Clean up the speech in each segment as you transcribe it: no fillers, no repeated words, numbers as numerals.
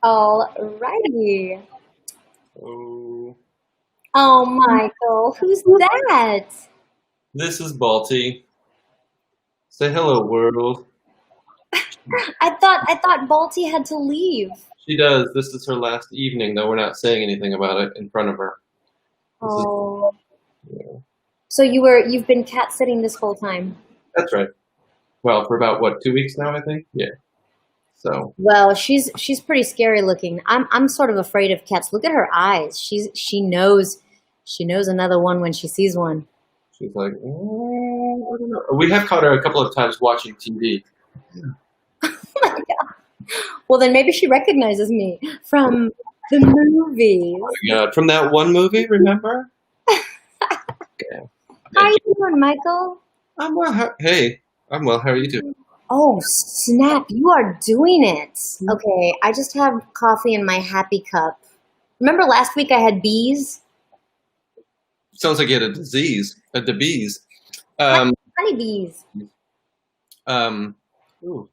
All righty. Oh, Oh, Michael, who's that? this is Balti. Say hello, world. I thought Balti had to leave. She does. This is her last evening, though we're not saying anything about it in front of her. This is, Oh, yeah, so you've been cat sitting this whole time. that's right. Well, for about what, 2 weeks now, I think. Yeah. So Well, she's pretty scary looking. I'm sort of afraid of cats. Look at her eyes. She knows another one when she sees one. she's like, I don't know. We have caught her a couple of times watching TV. Well, then maybe she recognizes me from the movies. Yeah, from that one movie, remember? Yeah. How Yeah. you doing, Michael? I'm well. Hey, I'm well. How are you doing? Oh, snap, you are doing it. Okay, I just have coffee in my happy cup. Remember last week I had bees? Sounds like you had a disease, a disease. Honey, Um, honey bees. um, ooh.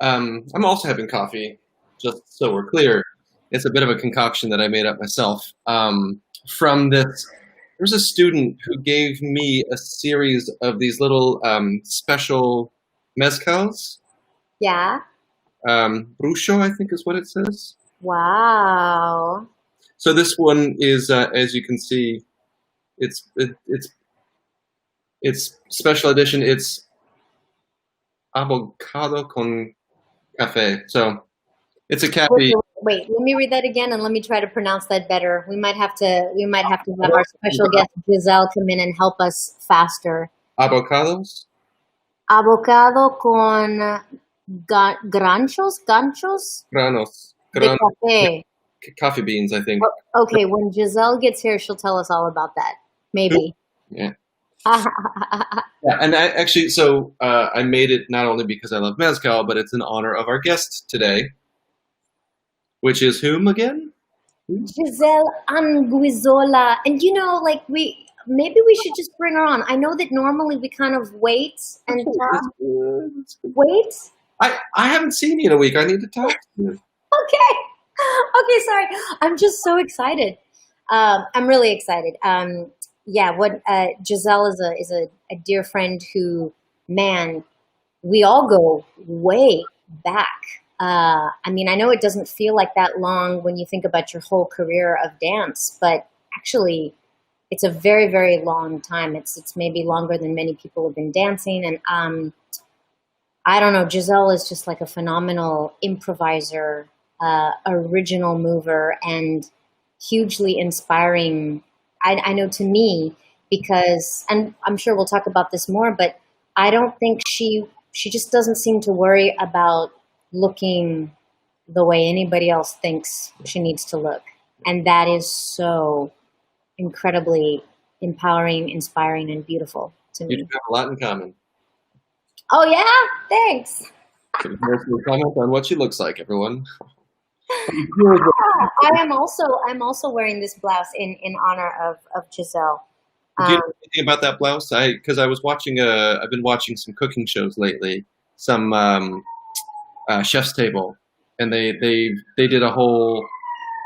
I'm also having coffee, just so we're clear. It's a bit of a concoction that I made up myself. From this, there was a student who gave me a series of these little special mezcals. Yeah. Brucho, I think is what it says. Wow. So this one is, as you can see, it's special edition. It's avocado con café. So it's a Wait, cafe. wait, wait, let me read that again and let me try to pronounce that better. We might have to have our special guest Giselle come in and help us faster. Avocados, Avocado con ganchos granos, de gran café. coffee beans, I think. Okay, when Giselle gets here, she'll tell us all about that. Maybe. Yeah. Yeah, and I actually, so I made it not only because I love mezcal, but it's in honor of our guest today, which is whom again? Giselle Anguizola. And like maybe we should just bring her on. I know that normally we kind of wait and talk. Wait? I haven't seen you in a week. I need to talk to you. Okay. Okay, sorry. I'm just so excited. I'm really excited. Yeah, what Giselle is a dear friend who, man, we all go way back. I mean, I know it doesn't feel like that long when you think about your whole career of dance, but actually, it's a very, very long time. It's maybe longer than many people have been dancing, and I don't know. Giselle is just like a phenomenal improviser, original mover, and hugely inspiring. I know to me because, and I'm sure we'll talk about this more, but I don't think she just doesn't seem to worry about looking the way anybody else thinks she needs to look, and that is so incredibly empowering, inspiring, and beautiful to You me. have a lot in common. Oh yeah, thanks. So here's your comment on what she looks like, everyone. I'm also wearing this blouse in honor of Giselle. Do you Um, know anything about that blouse? Because I was watching I've been watching some cooking shows lately, some Chef's Table, and they did a whole.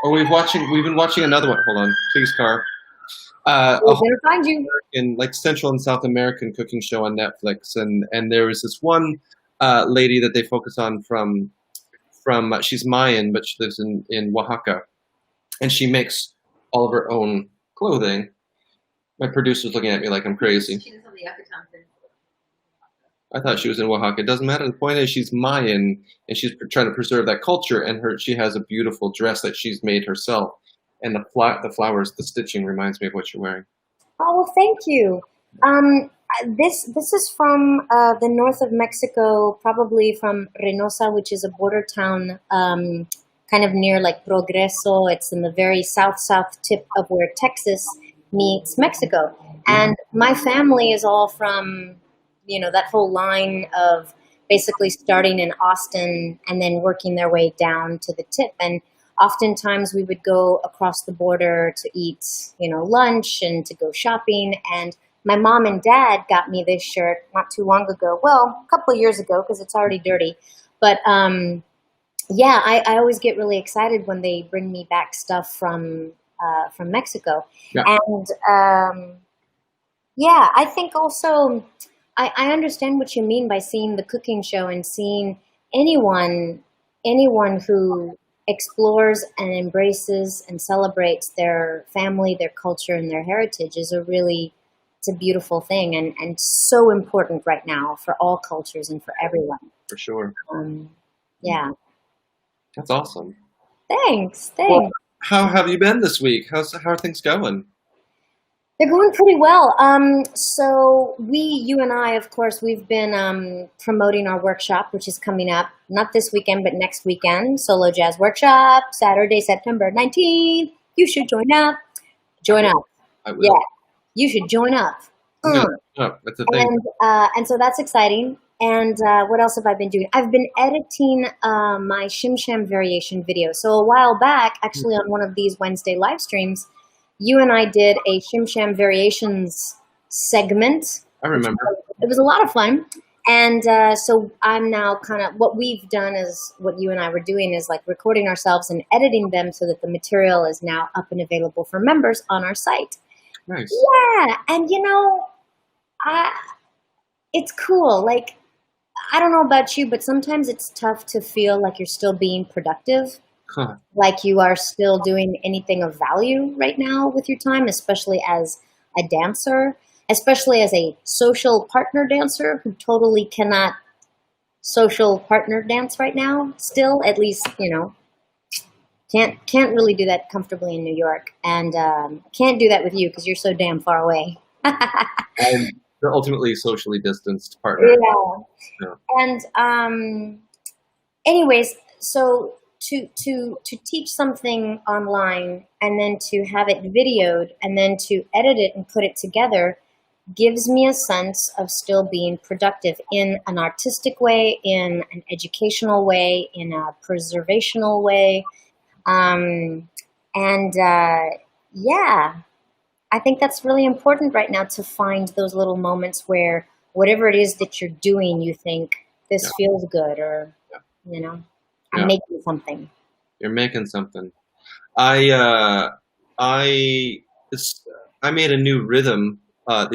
Oh, we've been watching another one. Hold on, please, car. A we're whole gonna find you. in like Central and South American cooking show on Netflix, and there was this one lady that they focus on from she's Mayan, but she lives in Oaxaca, and she makes all of her own clothing. My producer's looking at me like I'm crazy. I thought she was in Oaxaca. It doesn't matter. The point is, she's Mayan, and she's trying to preserve that culture. And she has a beautiful dress that she's made herself. And the flowers, the stitching reminds me of what you're wearing. Oh, well, thank you. This is from the north of Mexico, probably from Reynosa, which is a border town, kind of near like Progreso. It's in the very south tip of where Texas meets Mexico, and my family is all from that whole line of basically starting in Austin and then working their way down to the tip. And oftentimes we would go across the border to eat, lunch and to go shopping. And my mom and dad got me this shirt not too long ago. Well, a couple of years ago because it's already dirty. But yeah, I always get really excited when they bring me back stuff from Mexico, Yeah, and yeah, I think also I understand what you mean by seeing the cooking show and seeing anyone anyone who explores and embraces and celebrates their family, their culture, and their heritage is a really it's a beautiful thing and so important right now for all cultures and for everyone. for sure. Um, yeah, That's awesome. thanks, Well, thanks. how have you been this week? How are things going? They're going pretty well. So you and I, of course, we've been promoting our workshop, which is coming up not this weekend, but next weekend. Solo Jazz Workshop, Saturday, September 19th. You should join up. I Join will. up. I Yeah, will. you should join up. I'm gonna. Mm. Oh, that's the thing. And so that's exciting. And what else have I been doing? I've been editing my Shim Sham variation video. So a while back, actually on one of these Wednesday live streams, you and I did a Shim Sham variations segment, I which remember. it was a lot of fun. And so I'm now kind of what we've done is what you and I were doing is like recording ourselves and editing them so that the material is now up and available for members on our site. Nice. Yeah, and I it's cool. Like I don't know about you, but sometimes it's tough to feel like you're still being productive, Huh. like you are still doing anything of value right now with your time, especially as a dancer, especially as a social partner dancer who totally cannot social partner dance right now. Still, at least, can't really do that comfortably in New York, and can't do that with you because you're so damn far away. I'm the ultimately socially distanced partner. Yeah. Yeah. And anyways, so to teach something online and then to have it videoed and then to edit it and put it together gives me a sense of still being productive in an artistic way, in an educational way, in a preservational way. Um, and yeah, I think that's really important right now to find those little moments where whatever it is that you're doing, you think Yeah. this feels good or, Yeah. I'm Yeah. making something. You're making something. I I it's, I made a new rhythm. Well,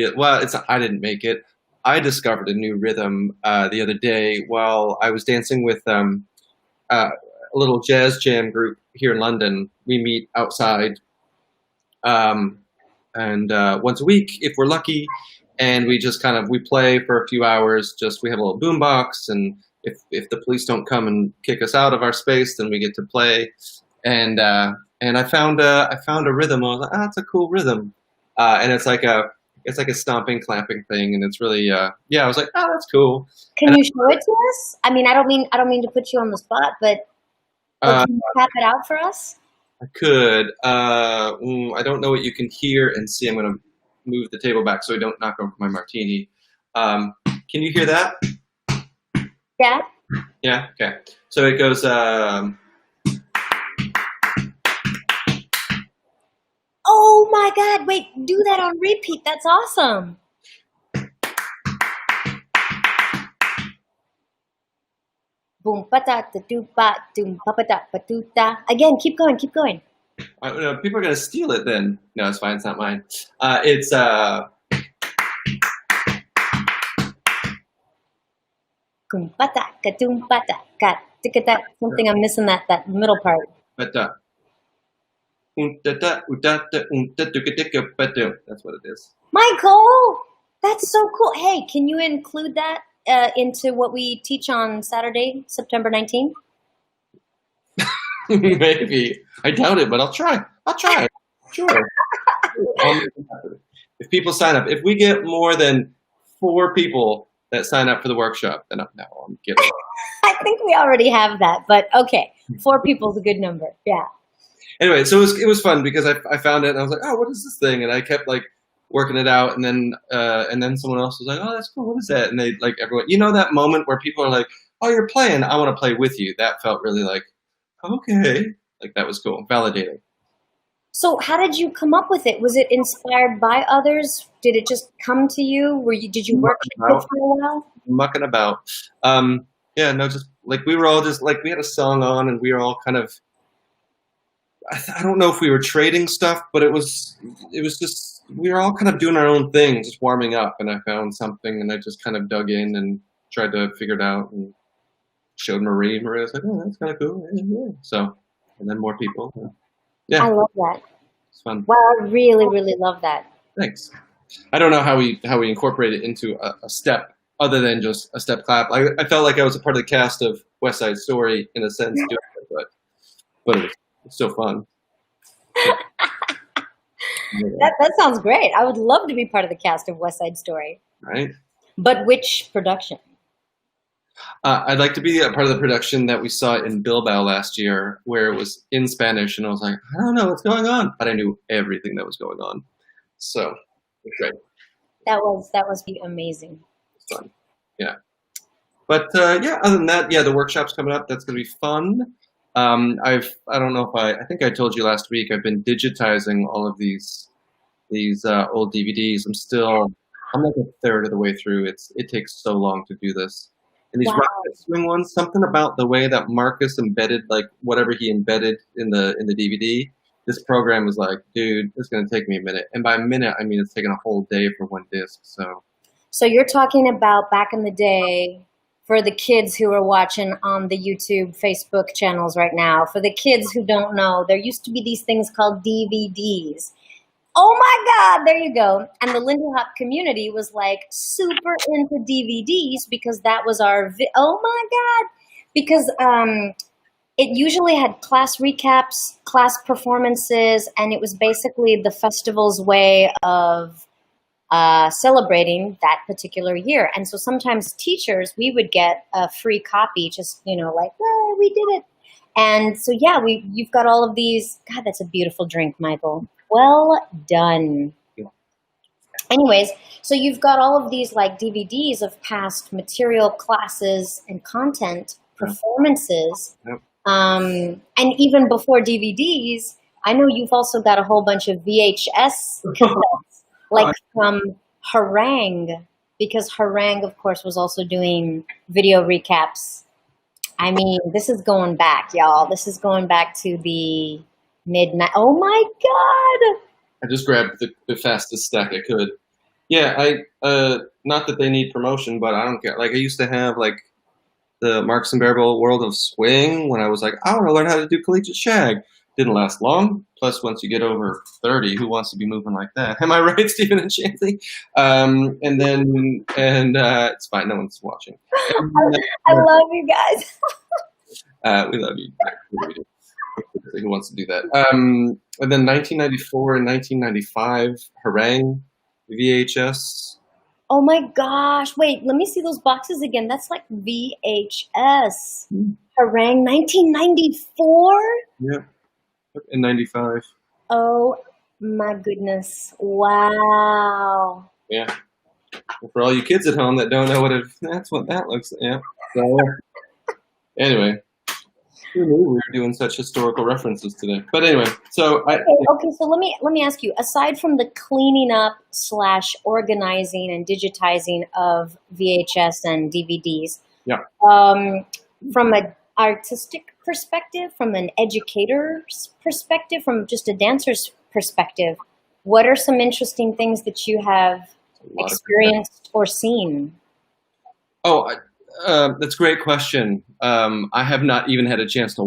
it's I didn't make it. I discovered a new rhythm the other day while I was dancing with a little jazz jam group here in London. We meet outside um, and once a week if we're lucky, and we just kind of we play for a few hours. Just we have a little boombox, and if the police don't come and kick us out of our space, then we get to play. And I found a rhythm. I was like, it's a cool rhythm, and it's like a stomping, clapping thing, and it's really yeah. I was like, that's cool. Can And you show it to us? I mean, I don't mean to put you on the spot, but uh, can you tap it out for us? I could. I don't know what you can hear and see. I'm going to move the table back so I don't knock over my martini. Can you hear that? Yeah. Yeah. Okay. So it goes. Oh my God! Wait, do that on repeat. That's awesome. Boom pa ta ta do pa doom pa pa ta pa do ta. Again, keep going, keep going. People are going to steal it. Then no, it's fine. It's not mine. It's Boom pa ta ka doom pa ta ka tika ta. Something I'm missing that middle part. but that's what it is. Michael, that's so cool. Hey, can you include that into what we teach on Saturday, September 19th? Maybe I doubt it, but I'll try. I'll try. Sure. If people sign up, if we get more than 4 people that sign up for the workshop, then I'm kidding. I think we already have that, but okay. 4 people's a good number. Yeah. Anyway, so it was fun because I found it and I was like, what is this thing? And I kept like working it out, and then someone else was like, that's cool. What is that? And they like everyone, that moment where people are like, you're playing. I want to play with you. That felt really like, okay, like that was cool, validating. So how did you come up with it? Was it inspired by others? Did it just come to you? Did you work Mucking on it about, for a while? mucking about. Yeah, no, just like we were all just like we had a song on, and we were all kind of. I don't know if we were trading stuff, but it was just we were all kind of doing our own thing, just warming up. And I found something, and I just kind of dug in and tried to figure it out, and showed Marie. Marie was like, "Oh, that's kind of cool." Yeah. So, and then more people. Yeah, I love that. it's fun. Wow, I really, really love that. Thanks. I don't know how we incorporate it into a step other than just a step clap. I felt like I was a part of the cast of West Side Story in a sense, doing it, but it's still fun. That sounds great. I would love to be part of the cast of West Side Story. Right. But which production? I'd like to be a part of the production that we saw in Bilbao last year, where it was in Spanish, and I was like, I don't know what's going on, but I knew everything that was going on. So it's great. That was be amazing. It's fun. Yeah. But yeah, other than that, yeah, the workshop's coming up. That's going to be fun. I don't know if I think I told you last week, I've been digitizing all of these old DVDs. I'm like a third of the way through. It takes so long to do this. And these Wow. rocket swing ones, something about the way that Marcus embedded, like whatever he embedded in the DVD, this program was like, dude, it's going to take me a minute. And by a minute, I mean it's taking a whole day for one disc. So you're talking about back in the day, for the kids who are watching on the YouTube, Facebook channels right now, for the kids who don't know, there used to be these things called DVDs. Oh my God, there you go. And the Lindy Hop community was like super into DVDs because that was oh my God. Because it usually had class recaps, class performances, and it was basically the festival's way of celebrating that particular year. And so sometimes teachers, we would get a free copy, just, like, well, we did it. And so, yeah, you've got all of these. God, that's a beautiful drink, Michael. Well done. Anyways, so you've got all of these like DVDs of past material, classes, and content, performances. Yep. And even before DVDs, I know you've also got a whole bunch of VHS cassettes, like from Harangue, because Harangue, of course, was also doing video recaps. I mean, this is going back, y'all. This is going back to the oh my God! I just grabbed the fastest stack I could. Yeah, not that they need promotion, but I don't care. Like I used to have like the Marks and Bearable World of Swing when I was like, I want to learn how to do collegiate shag. Didn't last long. Plus, once you get over 30, who wants to be moving like that? Am I right, Stephen and Shanley? And it's fine. No one's watching. I love you guys. We love you. Who wants to do that? And then 1994 and 1995, Harangue VHS. Oh my gosh. Wait, let me see those boxes again. That's like VHS. Harangue 1994? Yeah. In 95. Oh my goodness. Wow. Yeah. For all you kids at home that don't know that's what that looks like. Yeah. So, anyway. Who knew we were doing such historical references today? But anyway, so okay, so let me ask you, aside from the cleaning up / organizing and digitizing of VHS and DVDs, yeah. From an artistic perspective, from an educator's perspective, from just a dancer's perspective, what are some interesting things that you have experienced or seen? Oh, that's a great question. I have not even had a chance to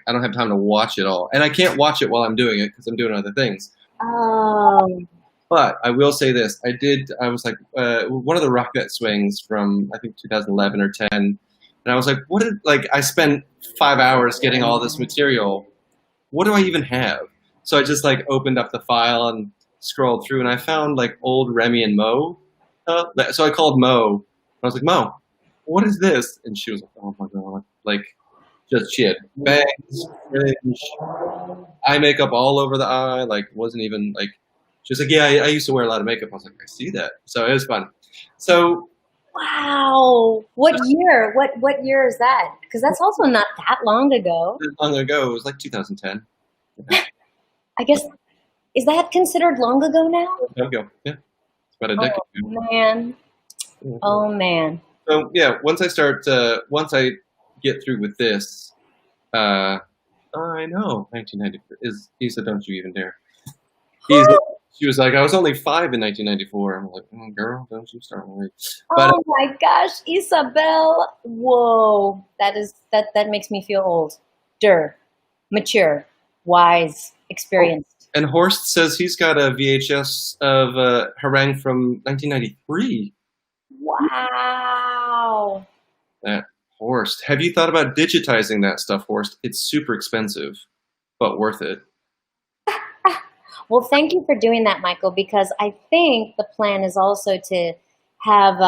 I don't have time to watch it all, and I can't watch it while I'm doing it because I'm doing other things. But I will say this: I was like one of the rocket swings from I think 2011 or 10, and I was like, I spent 5 hours getting all this material. What do I even have? So I just like opened up the file and scrolled through, and I found like old Remy and Mo. So I called Mo. I was like, Mo, what is this? And she was like, oh my God. Like, she had bangs, fringe, eye makeup all over the eye. Like, wasn't even like, she was like, yeah, I used to wear a lot of makeup. I was like, I see that. So it was fun. So. Wow. What year? What year is that? Because that's also not that long ago. Long ago. It was like 2010. I guess, is that considered long ago now? Long ago. Yeah. It's about a decade ago. Man. Oh, man. So yeah, once I get through with this. I know, 1994 is. He said, "Don't you even dare." He's. She was like, "I was only 5 in 1994." I'm like, "Girl, don't you start with me." But Oh my gosh, Isabel. Whoa. That makes me feel old. Mature, wise, experienced. and Horst says he's got a VHS of Harangue from 1993. Wow. That Horst. Have you thought about digitizing that stuff, Horst? It's super expensive, but worth it. Well, thank you for doing that, Michael, because I think the plan is also to have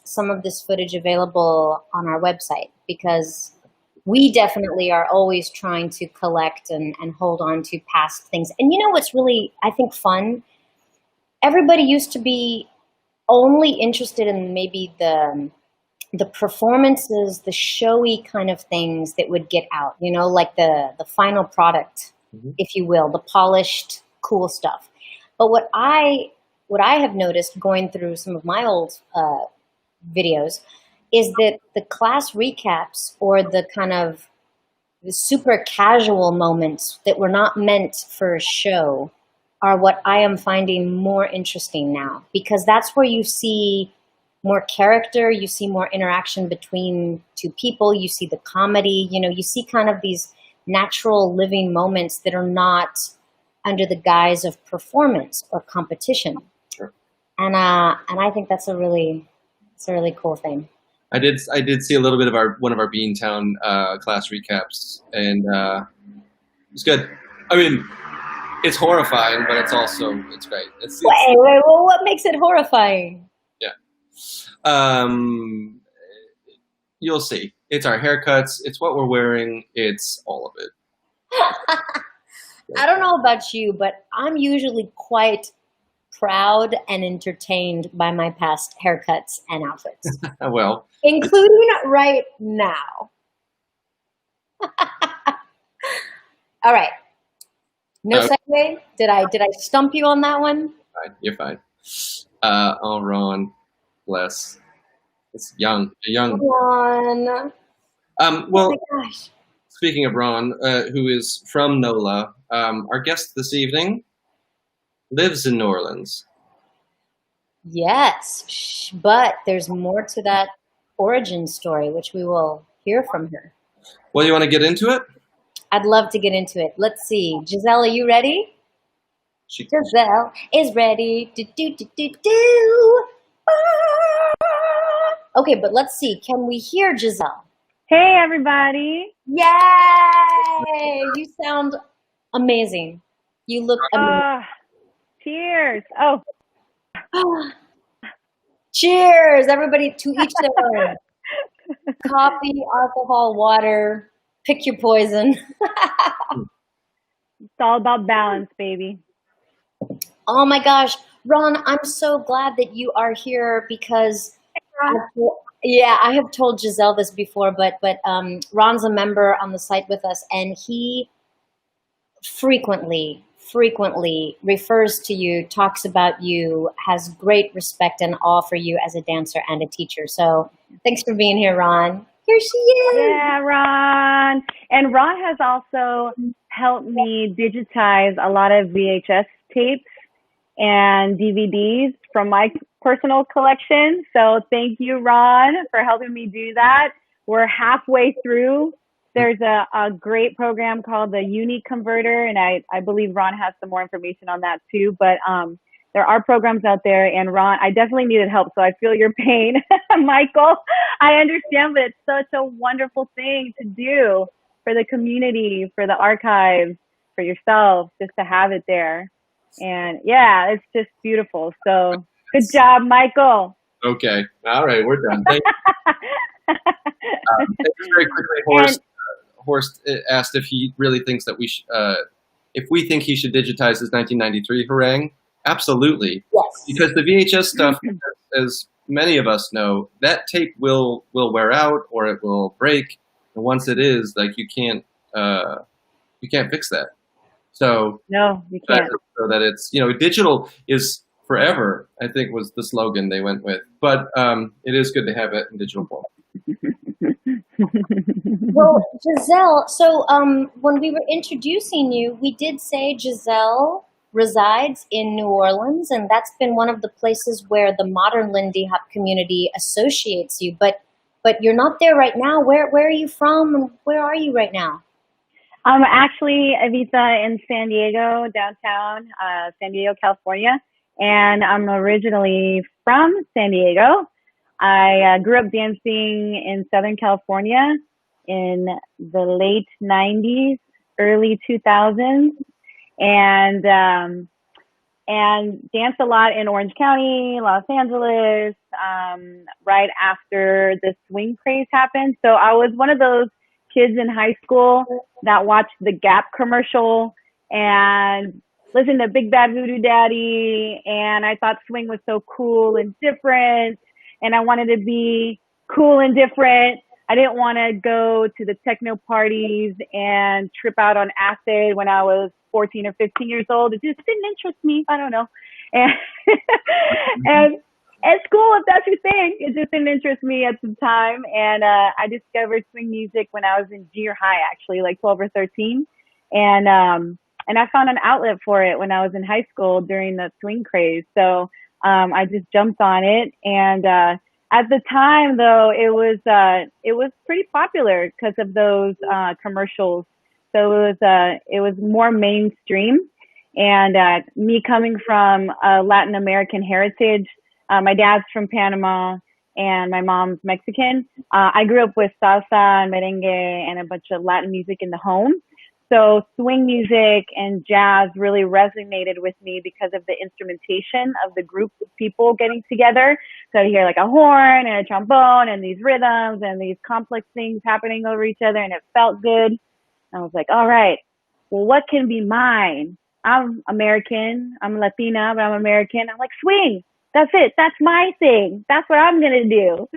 some of this footage available on our website, because we definitely are always trying to collect and hold on to past things. And you know what's really, I think, fun? Everybody used to be only interested in maybe the performances, the showy kind of things that would get out, you know, like the final product, if you will, the polished, cool stuff. But what I have noticed going through some of my old videos is that the class recaps, or the kind of the super casual moments that were not meant for a show, are what I am finding more interesting now, because that's where you see more character, you see more interaction between two people, you see the comedy, you know, you see kind of these natural living moments that are not under the guise of performance or competition. Sure. And I think it's a really cool thing. I did see a little bit of one of our Beantown class recaps, and it's good. I mean, it's horrifying, but it's great. Wait, what makes it horrifying? Yeah. You'll see. It's our haircuts. It's what we're wearing. It's all of it. I don't know about you, but I'm usually quite proud and entertained by my past haircuts and outfits. Well, including right now. All right. No segue? Did I stump you on that one? You're fine. Oh, Ron, bless. It's young. Ron. Well, oh my gosh. Speaking of Ron, who is from NOLA, our guest this lives in New Orleans. Yes, but there's more to that origin story, which we will hear from her. Well, you want to get into it? I'd love to get into it. Let's see. Giselle, are you ready? Giselle is ready. Okay, but let's see. Can we hear Giselle? Hey, everybody. Yay! You sound amazing. You look amazing. Cheers. Oh. Cheers, everybody, to each their own. Coffee, alcohol, water. Pick your poison. It's all about balance, baby. Oh my gosh. Ron, I'm so glad that you are here, because I have told Giselle this before, but Ron's a member on the site with us, and he frequently refers to you, talks about you, has great respect and awe for you as a dancer and a teacher. So thanks for being here, Ron. Here she is. Yeah, Ron. And Ron has also helped me digitize a lot of VHS tapes and DVDs from my personal collection. So thank you, Ron, for helping me do that. We're halfway through. There's a great program called the Uni Converter, and I believe Ron has some more information on that too. But there are programs out there, and Ron, I definitely needed help, so I feel your pain. Michael, I understand, but it's such a wonderful thing to do for the community, for the archives, for yourself, just to have it there. And yeah, it's just beautiful. So good job, Michael. Okay. All right, we're done. Thank you. Very quickly, Horst asked if he really thinks that if we think he should digitize his 1993 harangue. Absolutely. Yes. Because the VHS stuff, as many of us know, that tape will wear out or it will break. And once it is, like, you can't fix that. So no, you can't. So that it's, digital is forever, I think was the slogan they went with. But it is good to have it in digital form. Well, Giselle, so when we were introducing you, we did say Giselle resides in New Orleans, and that's been one of the places where the modern Lindy Hop community associates you. But you're not there right now. Where are you from, and where are you right now? I'm actually Evita in San Diego, downtown, San Diego, California, and I'm originally from San Diego. I grew up dancing in Southern California in the late 90s, early 2000s, and danced a lot in Orange County, Los Angeles, right after the swing craze happened. So I was one of those kids in high school that watched the Gap commercial and listened to Big Bad Voodoo Daddy. And I thought swing was so cool and different. And I wanted to be cool and different. I didn't want to go to the techno parties and trip out on acid when I was 14 or 15 years old. It just didn't interest me. I don't know. And, and at school, if that's your thing, it just didn't interest me at the time. And I discovered swing music when I was in junior high, actually, like 12 or 13. And I found an outlet for it when I was in high school during the swing craze. So I just jumped on it. And at the time, though, it was pretty popular because of those commercials. So it was more mainstream. And me coming from a Latin American heritage, my dad's from Panama and my mom's Mexican. I grew up with salsa and merengue and a bunch of Latin music in the home. So swing music and jazz really resonated with me because of the instrumentation of the group of people getting together. So you hear like a horn and a trombone and these rhythms and these complex things happening over each other, and it felt good. I was like, all right, well, what can be mine? I'm American. I'm Latina, but I'm American. I'm like, swing. That's it. That's my thing. That's what I'm going to do.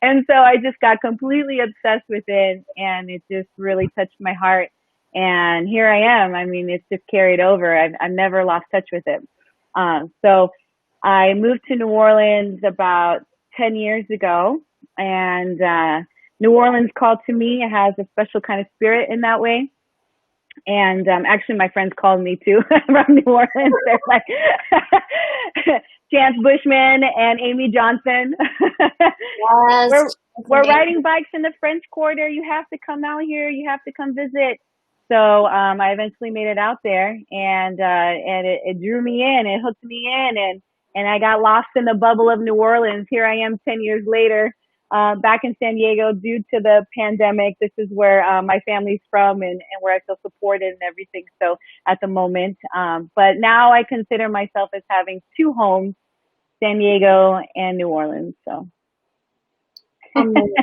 And so I just got completely obsessed with it, and it just really touched my heart. And here I am. I mean, it's just carried over. I've never lost touch with it. So I moved to New Orleans about 10 years ago, and New Orleans called to me. It has a special kind of spirit in that way. And actually, my friends called me too from New Orleans. They're like Chance Bushman and Amy Johnson. Yes. we're riding bikes in the French Quarter. You have to come out here. You have to come visit. So I eventually made it out there, and it drew me in. It hooked me in, and I got lost in the bubble of New Orleans. Here I am 10 years later. Back in San Diego due to the pandemic. This is where my family's from and where I feel supported and everything. So at the moment, but now I consider myself as having two homes, San Diego and New Orleans. So Amazing.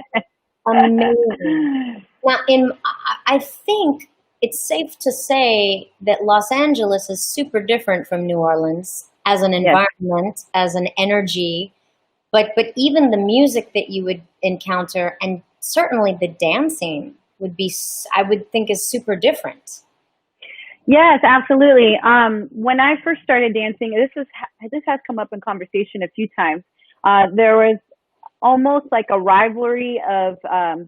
Amazing. Now, I think it's safe to say that Los Angeles is super different from New Orleans as an environment, as an energy. But even the music that you would encounter, and certainly the dancing would be, I would think, is super different. Yes, absolutely. When I first started dancing, this has come up in conversation a few times. There was almost like a rivalry of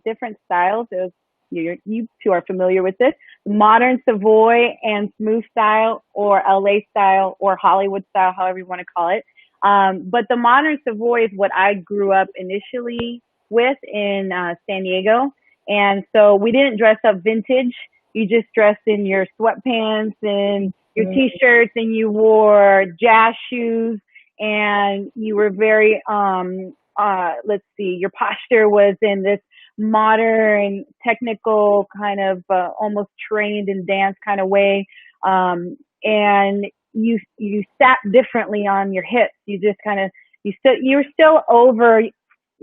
different styles. It was, you two are familiar with this: modern Savoy and smooth style, or LA style, or Hollywood style, however you want to call it. But the modern Savoy is what I grew up initially with in San Diego. And so we didn't dress up vintage. You just dressed in your sweatpants and your t-shirts, and you wore jazz shoes, and you were very, let's see, your posture was in this modern, technical kind of almost trained in dance kind of way. And you sat differently on your hips. You just kind of, you were still over,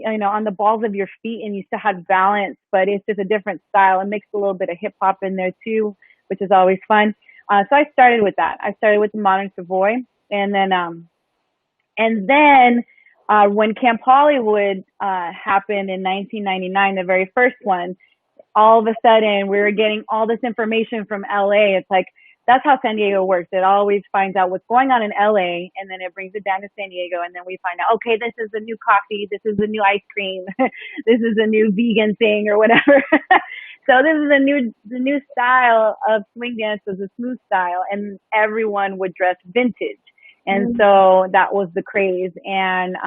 on the balls of your feet, and you still had balance, but it's just a different style. It makes a little bit of hip hop in there too, which is always fun. So I started with that. I started with the modern Savoy, and then when Camp Hollywood happened in 1999, the very first one, all of a sudden we were getting all this information from LA. It's like, that's how San Diego works. It always finds out what's going on in LA, and then it brings it down to San Diego, and then we find out, okay, this is the new coffee, this is the new ice cream, this is a new vegan thing or whatever. So this is the new style of swing dance, was a smooth style, and everyone would dress vintage, and so that was the craze. And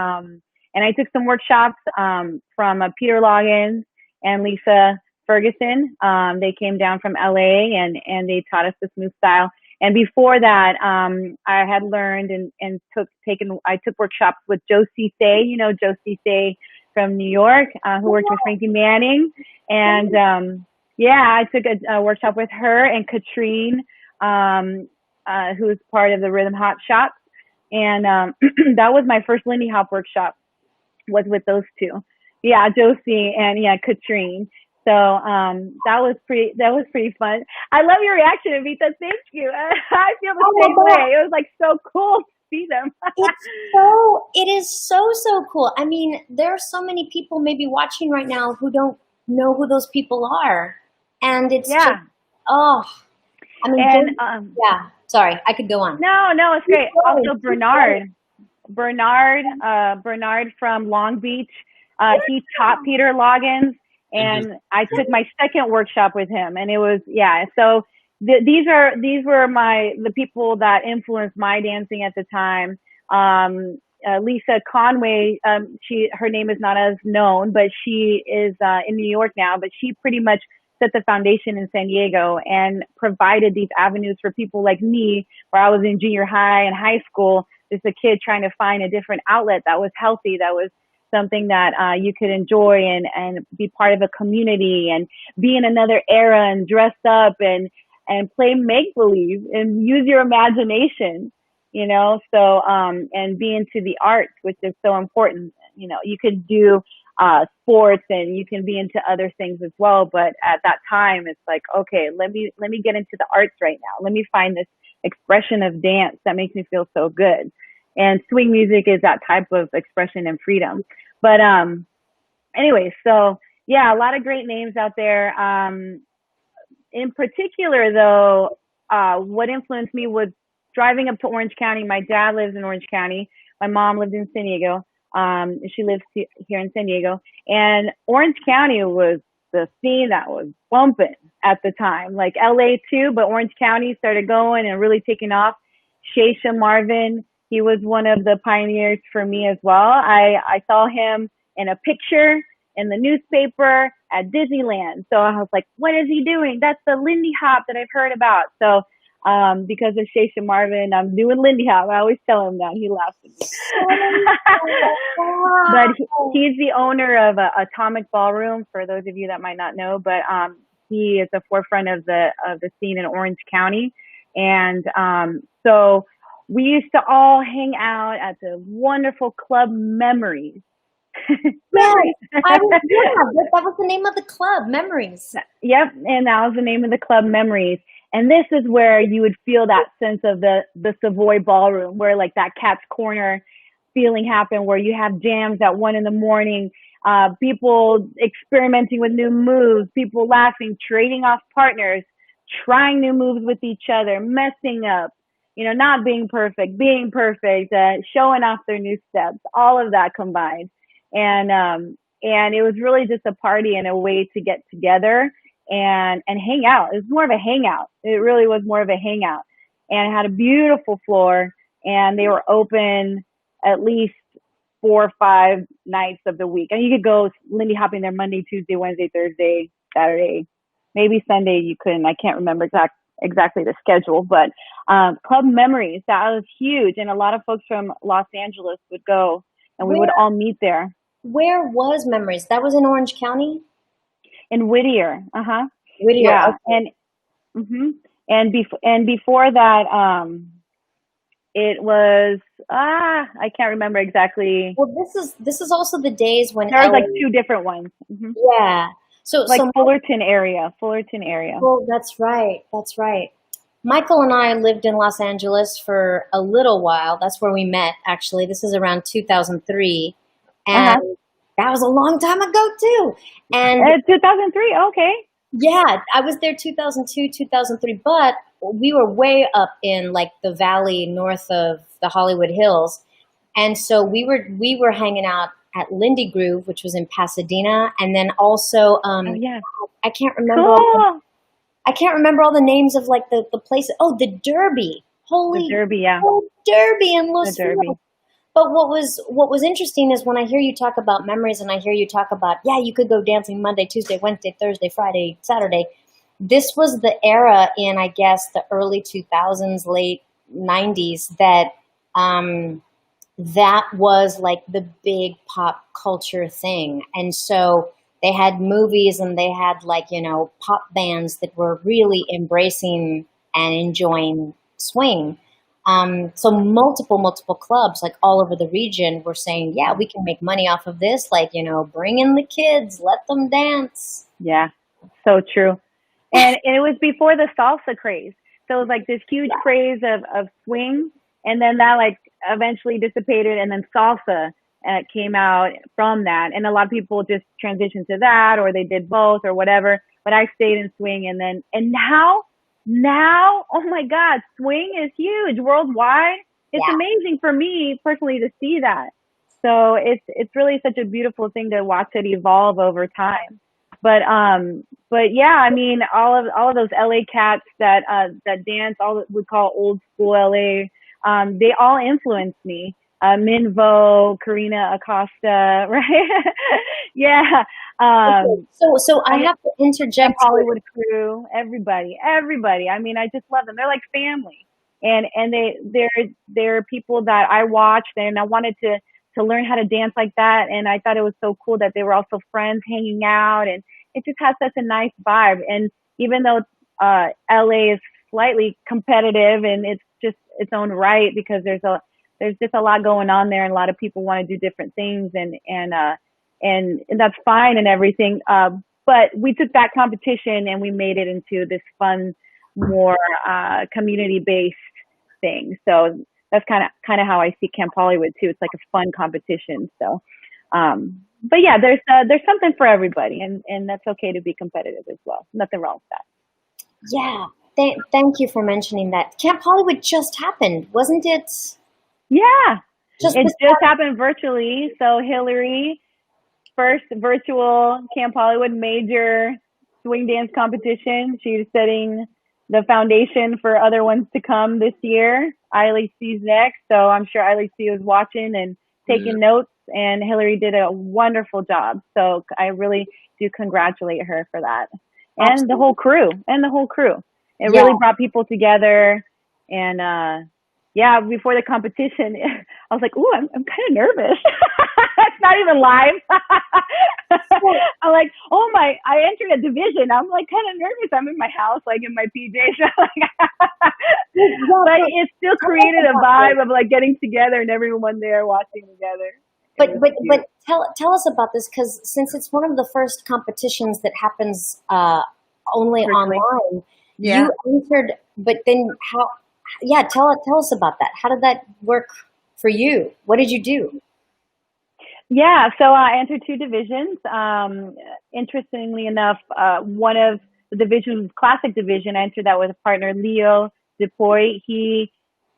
I took some workshops from Peter Loggins and Lisa Ferguson. They came down from LA and they taught us the smooth style. And before that, I had learned and I took workshops with Joe Cisse, Joe Cisse from New York, who worked with Frankie Manning. And I took a workshop with her and Katrine, who was part of the Rhythm Hop Shop. And that was my first Lindy Hop workshop, was with those two. Yeah, Josie and Katrine. So that was pretty fun. I love your reaction, Evita. Thank you. I feel the same way. It was like so cool to see them. It is so cool. I mean, there are so many people maybe watching right now who don't know who those people are, and it's just, I mean, and, sorry, I could go on. No, it's great. Also, Bernard from Long Beach. He taught Peter Loggins, and I took my second workshop with him, and it was So these were the people that influenced my dancing at the time. Lisa Conway, her name is not as known, but she is in New York now. But she pretty much set the foundation in San Diego and provided these avenues for people like me, where I was in junior high and high school, just a kid trying to find a different outlet that was healthy, that was something that you could enjoy and be part of a community and be in another era and dress up and play make-believe and use your imagination, so and be into the arts, which is so important. You could do sports and you can be into other things as well, but at that time it's like, okay, let me get into the arts right now. Let me find this expression of dance that makes me feel so good. And swing music is that type of expression and freedom. But anyway, so a lot of great names out there. In particular, though, what influenced me was driving up to Orange County. My dad lives in Orange County. My mom lived in San Diego. She lives here in San Diego. And Orange County was the scene that was bumping at the time, like LA too, but Orange County started going and really taking off. Shaysha Marvin, he was one of the pioneers for me as well. I saw him in a picture in the newspaper at Disneyland. So I was like, what is he doing? That's the Lindy Hop that I've heard about. So because of Shaysha Marvin, I'm doing Lindy Hop. I always tell him that. He laughs at me. But he's the owner of Atomic Ballroom, for those of you that might not know. But he is the forefront of the scene in Orange County. And so we used to all hang out at the wonderful Club Memories. Memories. That was the name of the club, Memories. Yep, and that was the name of the club, Memories. And this is where you would feel that sense of the Savoy Ballroom, where like that Cat's Corner feeling happened, where you have jams at 1 a.m, people experimenting with new moves, people laughing, trading off partners, trying new moves with each other, messing up, not being perfect, being perfect, showing off their new steps, all of that combined. And it was really just a party and a way to get together and hang out. It was more of a hangout. It really was more of a hangout. And it had a beautiful floor, and they were open at least 4 or 5 nights of the week. And you could go Lindy hopping there Monday, Tuesday, Wednesday, Thursday, Saturday, maybe Sunday you couldn't. I can't remember exactly the schedule, but Club Memories, that was huge. And a lot of folks from Los Angeles would go, and we would all meet there. Where was Memories? That was in Orange County? In Whittier. Whittier. Yeah. Okay. And before that, it was I can't remember exactly. Well, this is also the days when there was like 2 different ones. Mm-hmm. Yeah. So Fullerton area. Well, that's right. Michael and I lived in Los Angeles for a little while. That's where we met, actually. This is around 2003. And that was a long time ago, too. And 2003, okay. Yeah, I was there 2002, 2003. But we were way up in like the valley north of the Hollywood Hills, and so we were hanging out at Lindy Groove, which was in Pasadena, and then also Oh yeah. I can't remember all the, Cool. I can't remember all the names of like the places. Oh, the Derby, The holy Derby, yeah. oh, Derby in The Los Feliz. Derby. But what was interesting is when I hear you talk about memories and I hear you talk about, yeah, you could go dancing Monday, Tuesday, Wednesday, Thursday, Friday, Saturday. This was the era in, I guess, the early 2000s, late 90s um, that was like the big pop culture thing. And so they had movies and they had like, pop bands that were really embracing and enjoying swing. So multiple clubs like all over the region were saying, yeah, we can make money off of this. Like, bring in the kids, let them dance. Yeah. So true. And it was before the salsa craze. So it was like this huge craze of swing, and then that like eventually dissipated, and then salsa came out from that. And a lot of people just transitioned to that, or they did both, or whatever. But I stayed in swing, and now, oh my God, swing is huge worldwide. It's Yeah. amazing for me personally to see that. So it's really such a beautiful thing to watch it evolve over time. But yeah, I mean, all of those LA cats that dance, all that we call old school LA, they all influenced me. Minvo, Karina Acosta, right? Yeah. Okay. So I I have to Camp interject here. Hollywood crew, everybody. I mean, I just love them. They're like family, and they're people that I watched, and I wanted to learn how to dance like that. And I thought it was so cool that they were also friends hanging out, and it just has such a nice vibe. And even though LA is slightly competitive, and it's just its own right, because there's just a lot going on there, and a lot of people want to do different things, and that's fine and everything. But we took that competition and we made it into this fun, more community based thing. So that's kind of how I see Camp Hollywood too. It's like a fun competition. So, but yeah, there's something for everybody, and that's okay to be competitive as well. Nothing wrong with that. Yeah. Thank you for mentioning that. Camp Hollywood just happened, wasn't it? Yeah, Just it this just happened virtually. So Hillary, first virtual Camp Hollywood major swing dance competition. She's setting the foundation for other ones to come this year. ILHC's next, so I'm sure ILHC was watching and Yeah. taking notes, and Hillary did a wonderful job. So I really do congratulate her for that. And the absolutely. whole crew, and the whole crew. It Yeah. really brought people together, and yeah, before the competition, I was like, "Ooh, I'm kind of nervous." It's not even live. So, I'm like, "Oh my!" I entered a division. I'm like kind of nervous. I'm in my house, like in my PJs, yeah, but so it still tell us created a about this. vibe of like getting together and everyone there watching together. It But was but cute. but tell us about this, because since it's one of the first competitions that happens only Virtually. online, Yeah. you entered. But then how? Yeah, tell us about that. How did that work for you? What did you do? Yeah, so I entered two divisions. Interestingly enough, one of the divisions, classic division, I entered that with a partner, Leo DePoy.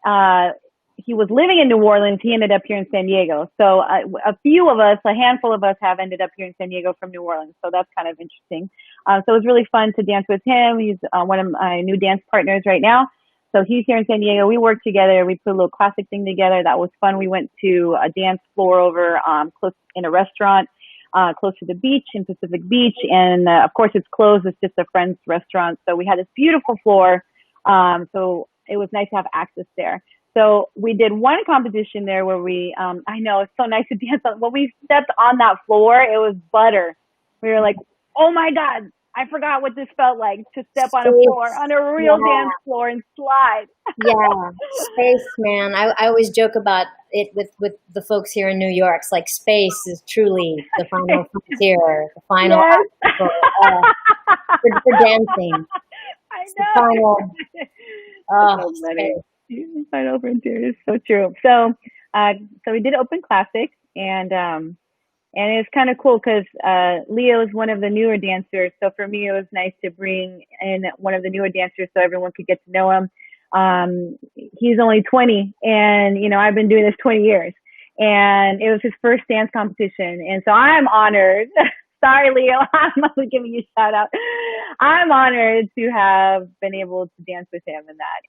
Uh, he was living in New Orleans. He ended up here in San Diego. So a few of us, a handful of us, have ended up here in San Diego from New Orleans. So that's kind of interesting. So it was really fun to dance with him. He's one of my new dance partners right now. So he's here in San Diego. We worked together. We put a little classic thing together. That was fun. We went to a dance floor over close in a restaurant close to the beach in Pacific Beach. And of course, it's closed. It's just a friend's restaurant. So we had this beautiful floor. So it was nice to have access there. So we did one competition there where I know it's so nice to dance on. When we stepped on that floor, it was butter. We were like, oh my God, I forgot what this felt like to step on a floor, Space. on a real Yeah. dance floor and slide. Yeah, space, man. I always joke about it with the folks here in New York. It's like space is truly the final frontier, the final Yes. obstacle for dancing. I It's the final, know. That's so funny. space. Final frontier is so true. So we did open classic, and And it's kind of cool because Leo is one of the newer dancers. So for me, it was nice to bring in one of the newer dancers so everyone could get to know him. He's only 20, and I've been doing this 20 years, and it was his first dance competition, and so I'm honored. Sorry, Leo, I'm only giving you a shout out. I'm honored to have been able to dance with him in that,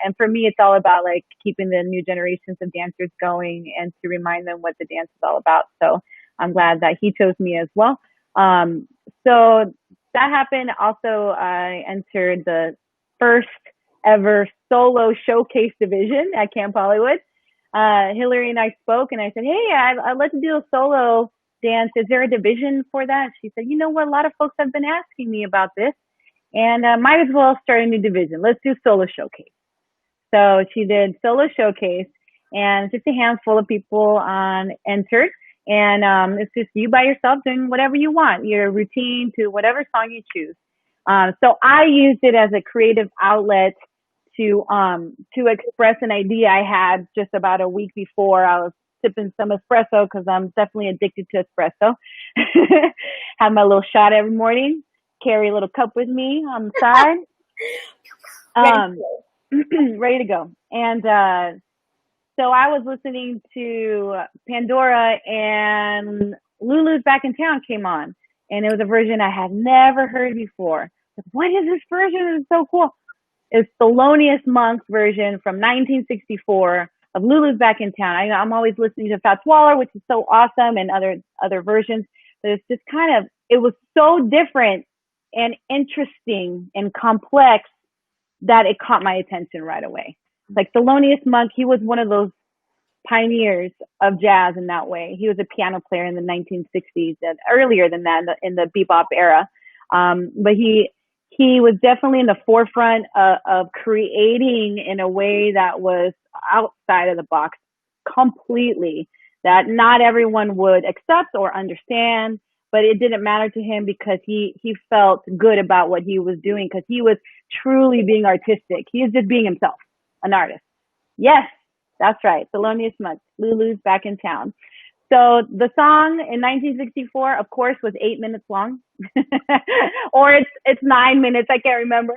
and for me, it's all about like keeping the new generations of dancers going and to remind them what the dance is all about. So I'm glad that he chose me as well. So that happened. Also, I entered the first ever solo showcase division at Camp Hollywood. Hillary and I spoke, and I said, hey, I'd like to do a solo dance. Is there a division for that? She said, you know what? A lot of folks have been asking me about this, and might as well start a new division. Let's do solo showcase. So she did solo showcase, and just a handful of people entered. And it's just you by yourself doing whatever you want, your routine to whatever song you choose. So I used it as a creative outlet to express an idea I had just about a week before. I was sipping some espresso because I'm definitely addicted to espresso. Have my little shot every morning. Carry a little cup with me on the side. Ready to go. And so I was listening to Pandora, and Lulu's Back in Town came on, and it was a version I had never heard before. What is this version? It's so cool. It's Thelonious Monk's version from 1964 of Lulu's Back in Town. I'm always listening to Fats Waller, which is so awesome, and other versions. But it's just it was so different and interesting and complex that it caught my attention right away. Like Thelonious Monk, he was one of those pioneers of jazz in that way. He was a piano player in the 1960s and earlier than that in the bebop era. But he was definitely in the forefront of creating in a way that was outside of the box completely, that not everyone would accept or understand, but it didn't matter to him because he felt good about what he was doing because he was truly being artistic. He was just being himself, an artist. Yes, that's right. Thelonious Monk, Lulu's Back in Town. So the song in 1964, of course, was 8 minutes long, or it's 9 minutes. I can't remember.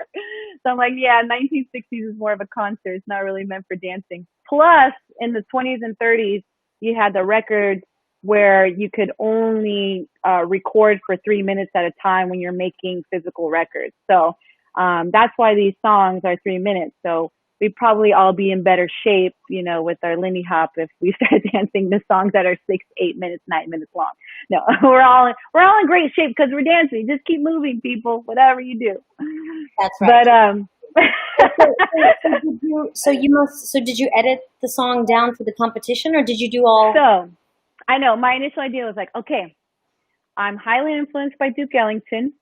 So I'm like, yeah, 1960s is more of a concert. It's not really meant for dancing. Plus, in the 20s and 30s, you had the records where you could only record for 3 minutes at a time when you're making physical records. So that's why these songs are 3 minutes. So we'd probably all be in better shape, with our Lindy Hop if we start dancing the songs that are 6, 8 minutes, 9 minutes long. No, we're all in great shape because we're dancing. Just keep moving, people, whatever you do. That's right. But so did you edit the song down for the competition, or did you do all? So I know my initial idea was like, okay, I'm highly influenced by Duke Ellington.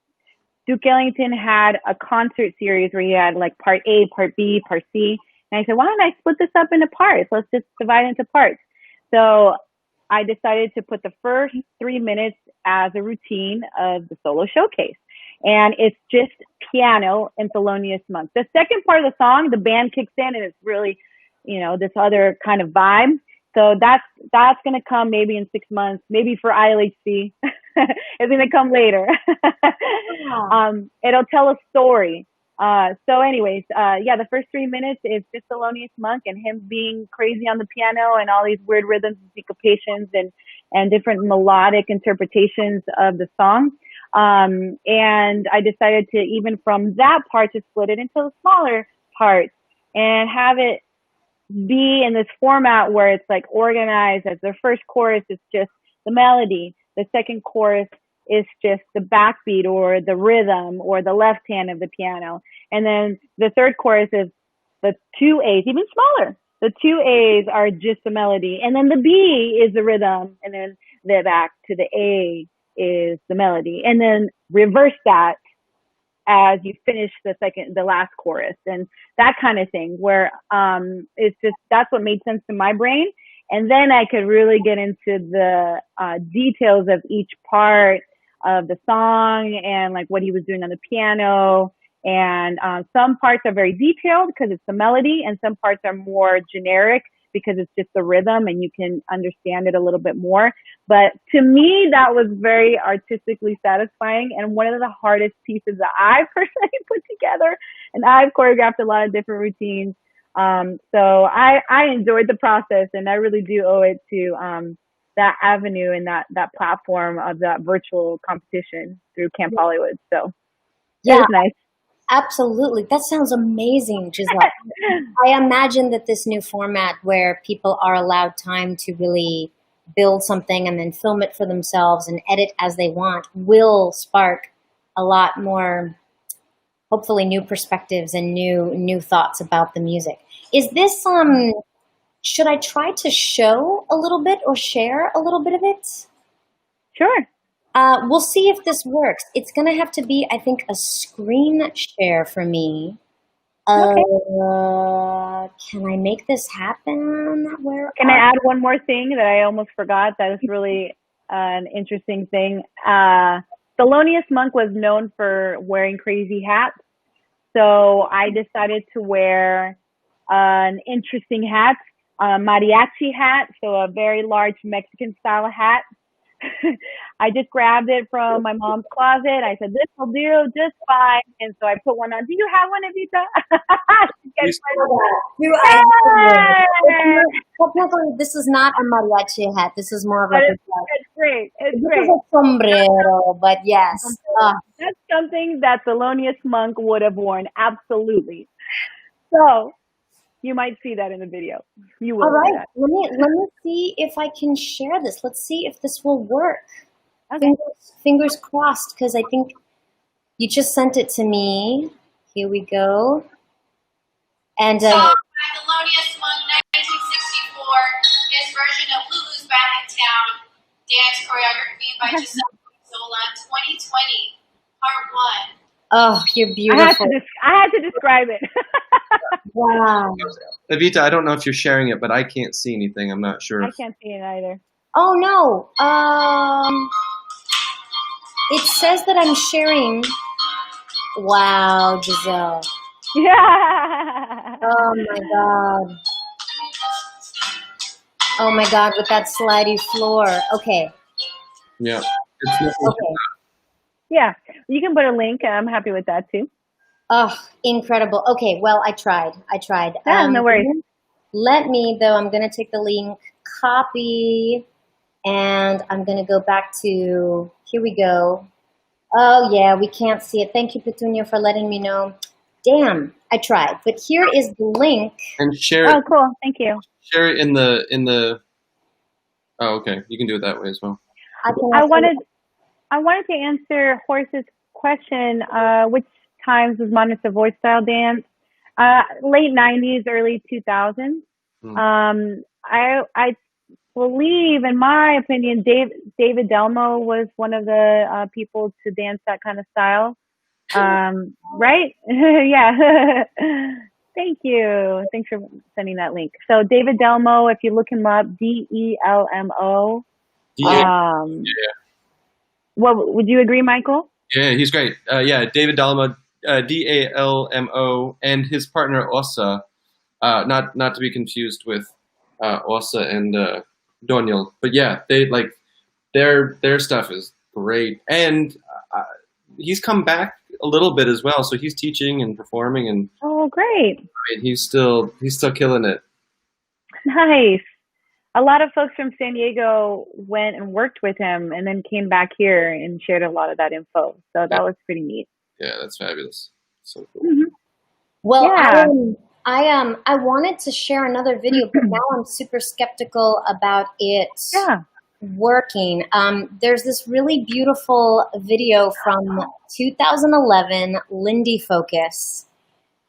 Duke Ellington had a concert series where he had like part A, part B, part C. And I said, why don't I split this up into parts? Let's just divide into parts. So I decided to put the first 3 minutes as a routine of the solo showcase. And it's just piano and Thelonious Monk. The second part of the song, the band kicks in and it's really, this other kind of vibe. So that's going to come maybe in 6 months, maybe for ILHC. It's going to come later. It'll tell a story. So anyways, the first 3 minutes is just Thelonious Monk and him being crazy on the piano and all these weird rhythms and syncopations and different melodic interpretations of the song. And I decided to, even from that part, to split it into smaller parts and have it be in this format where it's like organized as the first chorus is just the melody. The second chorus is just the backbeat or the rhythm or the left hand of the piano. And then the third chorus is the 2 A's, even smaller. The 2 A's are just the melody. And then the B is the rhythm. And then the back to the A is the melody. And then reverse that as you finish the last chorus and that kind of thing, where it's just, that's what made sense to my brain. And then I could really get into the details of each part of the song and like what he was doing on the piano. And some parts are very detailed because it's the melody, and some parts are more generic because it's just the rhythm and you can understand it a little bit more. But to me, that was very artistically satisfying and one of the hardest pieces that I personally put together. And I've choreographed a lot of different routines. So I enjoyed the process, and I really do owe it to that avenue and that platform of that virtual competition through Camp Hollywood. So it Yeah, was nice. absolutely. That sounds amazing, Giselle. I imagine that this new format where people are allowed time to really build something and then film it for themselves and edit as they want will spark a lot more, hopefully, new perspectives and new thoughts about the music. Is this should I try to show a little bit or share a little bit of it? Sure. We'll see if this works. It's going to have to be, I think, a screen share for me. Okay. Can I make this happen? Where Can I add one more thing that I almost forgot? That is really an interesting thing. Thelonious Monk was known for wearing crazy hats. So I decided to wear an interesting hat, a mariachi hat, so a very large Mexican style hat. I just grabbed it from my mom's closet. I said, this will do just fine. And so I put one on. Do you have one, Evita? Technically, this is not a mariachi hat. This is more of like it's great. It's this great. is a sombrero, but yes. That's something that Thelonious Monk would have worn. Absolutely. So you might see that in the video. You will. All see right. that. Let me see if I can share this. Let's see if this will work. Okay. Fingers crossed, because I think you just sent it to me. Here we go. And Song by Thelonious Monk, 1964. His version of Lulu's Back in Town. Dance choreography by Giselle, Anguizola, 2020, part 1. oh, you're beautiful. I had to describe it. Wow. Evita, I don't know if you're sharing it, but I can't see anything. I'm not sure. I can't see it either. Oh no. It says that I'm sharing. Wow, Giselle. Yeah. Oh my god. Oh my god, with that slidey floor. Okay. Yeah. It's Okay. Yeah. You can put a link. I'm happy with that too. Oh, incredible. Okay, well, I tried. Yeah, no worries. Let me, though, I'm going to take the link, copy, and I'm going to go back to, here we go. Oh, yeah, we can't see it. Thank you, Petunia, for letting me know. Damn, I tried. But here is the link. And share it. Oh, cool. Thank you. Share it in the. Oh, okay. You can do it that way as well. I wanted to answer Horse's question. Which times was Modern Savoy style dance? Late 90s, early 2000s. I believe, in my opinion, David Delmo was one of the people to dance that kind of style. Right? Yeah. Thank you. Thanks for sending that link. So David Delmo, if you look him up, Delmo. Yeah. What would you agree, Michael? Yeah, he's great. Yeah, David Dalmo, Dalmo, and his partner Osa, not to be confused with Osa and Doniel, but yeah, they like their stuff is great, and he's come back a little bit as well. So he's teaching and performing, and oh, great! I mean, he's still killing it. Nice. A lot of folks from San Diego went and worked with him, and then came back here and shared a lot of that info. So that was pretty neat. Yeah, that's fabulous. So cool. Mm-hmm. Well, Yeah. I wanted to share another video, but now I'm super skeptical about it working. There's this really beautiful video from 2011, Lindy Focus,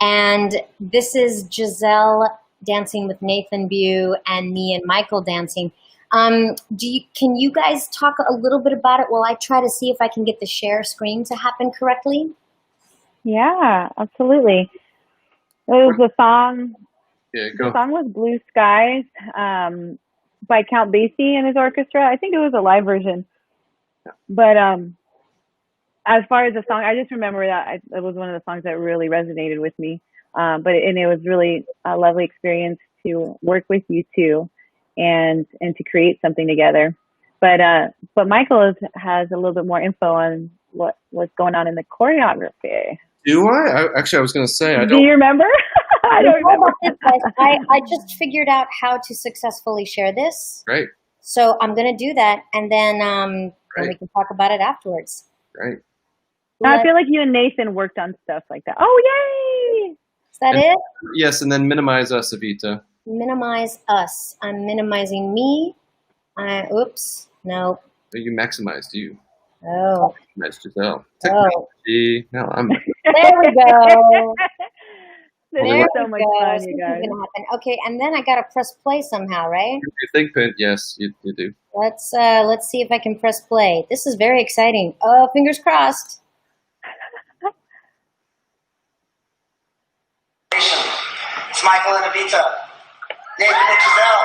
and this is Giselle dancing with Nathan Bew and me and Michael dancing. Can you guys talk a little bit about it while I try to see if I can get the share screen to happen correctly? Yeah, absolutely. It was the song. Yeah, go. The song was "Blue Skies" by Count Basie and his orchestra. I think it was a live version. But as far as the song, I just remember that it was one of the songs that really resonated with me. But it was really a lovely experience to work with you too, and to create something together. But Michael has a little bit more info on what's going on in the choreography. Do I? Actually, I was going to say, I Do don't. you remember? I don't remember. I just figured out how to successfully share this. Great. So I'm going to do that, and then we can talk about it afterwards. Great. I feel like you and Nathan worked on stuff like that. Oh, yay! Is that it? Yes, and then minimize us, Evita. Minimize us. I'm minimizing me. Oops. No. You maximized you. Oh. Nice, Giselle. Oh. No, I'm. There we go. This is so much fun, you guys. Okay, and then I gotta press play somehow, right? You think, Pint? Yes, you do. Let's see if I can press play. This is very exciting. Oh, fingers crossed. It's Michael and Evita. Nathan and Giselle.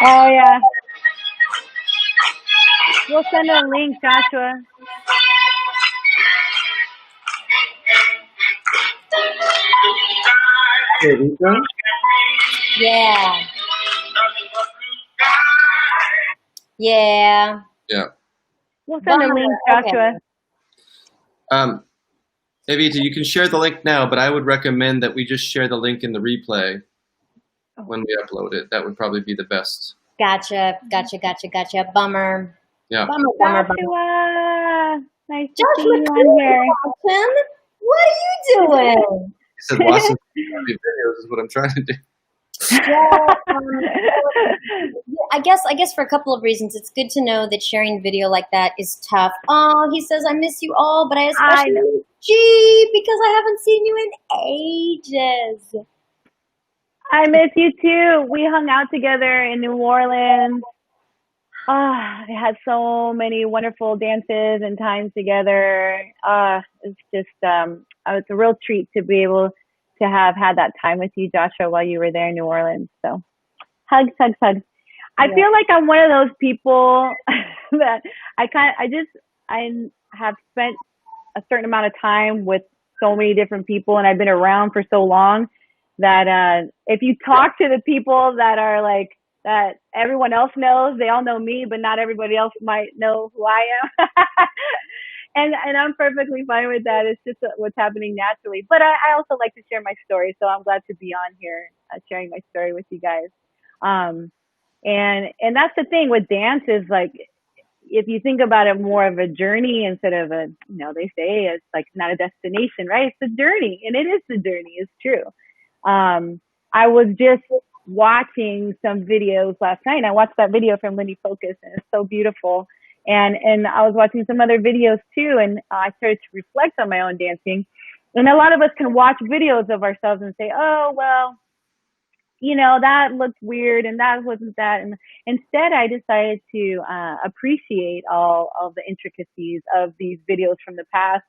Oh, yeah. We'll send a link, Joshua. Hey, Evita? Yeah. Yeah. Yeah. We'll send a link, Joshua. Okay. Evita, you can share the link now, but I would recommend that we just share the link in the replay when we upload it. That would probably be the best. Gotcha. Bummer. Yeah. Bummer. Joshua! Nice to see Joshua, you on here. what are you doing? He said, watch some videos is what I'm trying to do. I guess for a couple of reasons, it's good to know that sharing video like that is tough. Oh, he says, I miss you all, but I especially miss G because I haven't seen you in ages. I miss you too. We hung out together in New Orleans. We had so many wonderful dances and times together. It's just, it's a real treat to be able to have had that time with you, Joshua, while you were there in New Orleans. So hugs. I feel like I'm one of those people that I have spent a certain amount of time with so many different people, and I've been around for so long that if you talk to the people that are like, that everyone else knows, they all know me, but not everybody else might know who I am. And I'm perfectly fine with that. It's just what's happening naturally. But I also like to share my story, so I'm glad to be on here sharing my story with you guys. And that's the thing with dance is like, if you think about it more of a journey instead of a, they say it's like not a destination, right? It's a journey, and it is the journey. It's true. I was just watching some videos last night, and I watched that video from Lindy Focus, and it's so beautiful. And I was watching some other videos too, and I started to reflect on my own dancing. And a lot of us can watch videos of ourselves and say, oh, well, that looked weird and that wasn't that. And instead, I decided to appreciate all of the intricacies of these videos from the past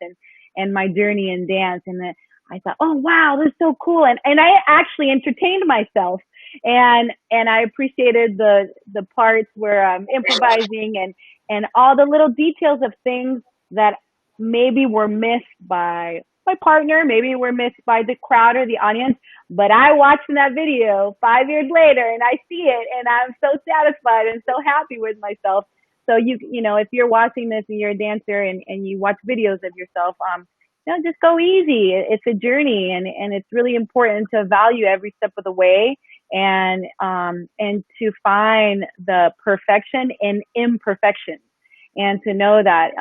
and my journey in dance. And then I thought, oh, wow, this is so cool. And I actually entertained myself. And I appreciated the parts where I'm improvising and all the little details of things that maybe were missed by my partner, maybe were missed by the crowd or the audience. But I watched that video 5 years later and I see it and I'm so satisfied and so happy with myself. So if you're watching this and you're a dancer and you watch videos of yourself, just go easy. It's a journey, and it's really important to value every step of the way, and to find the perfection in imperfection, and to know that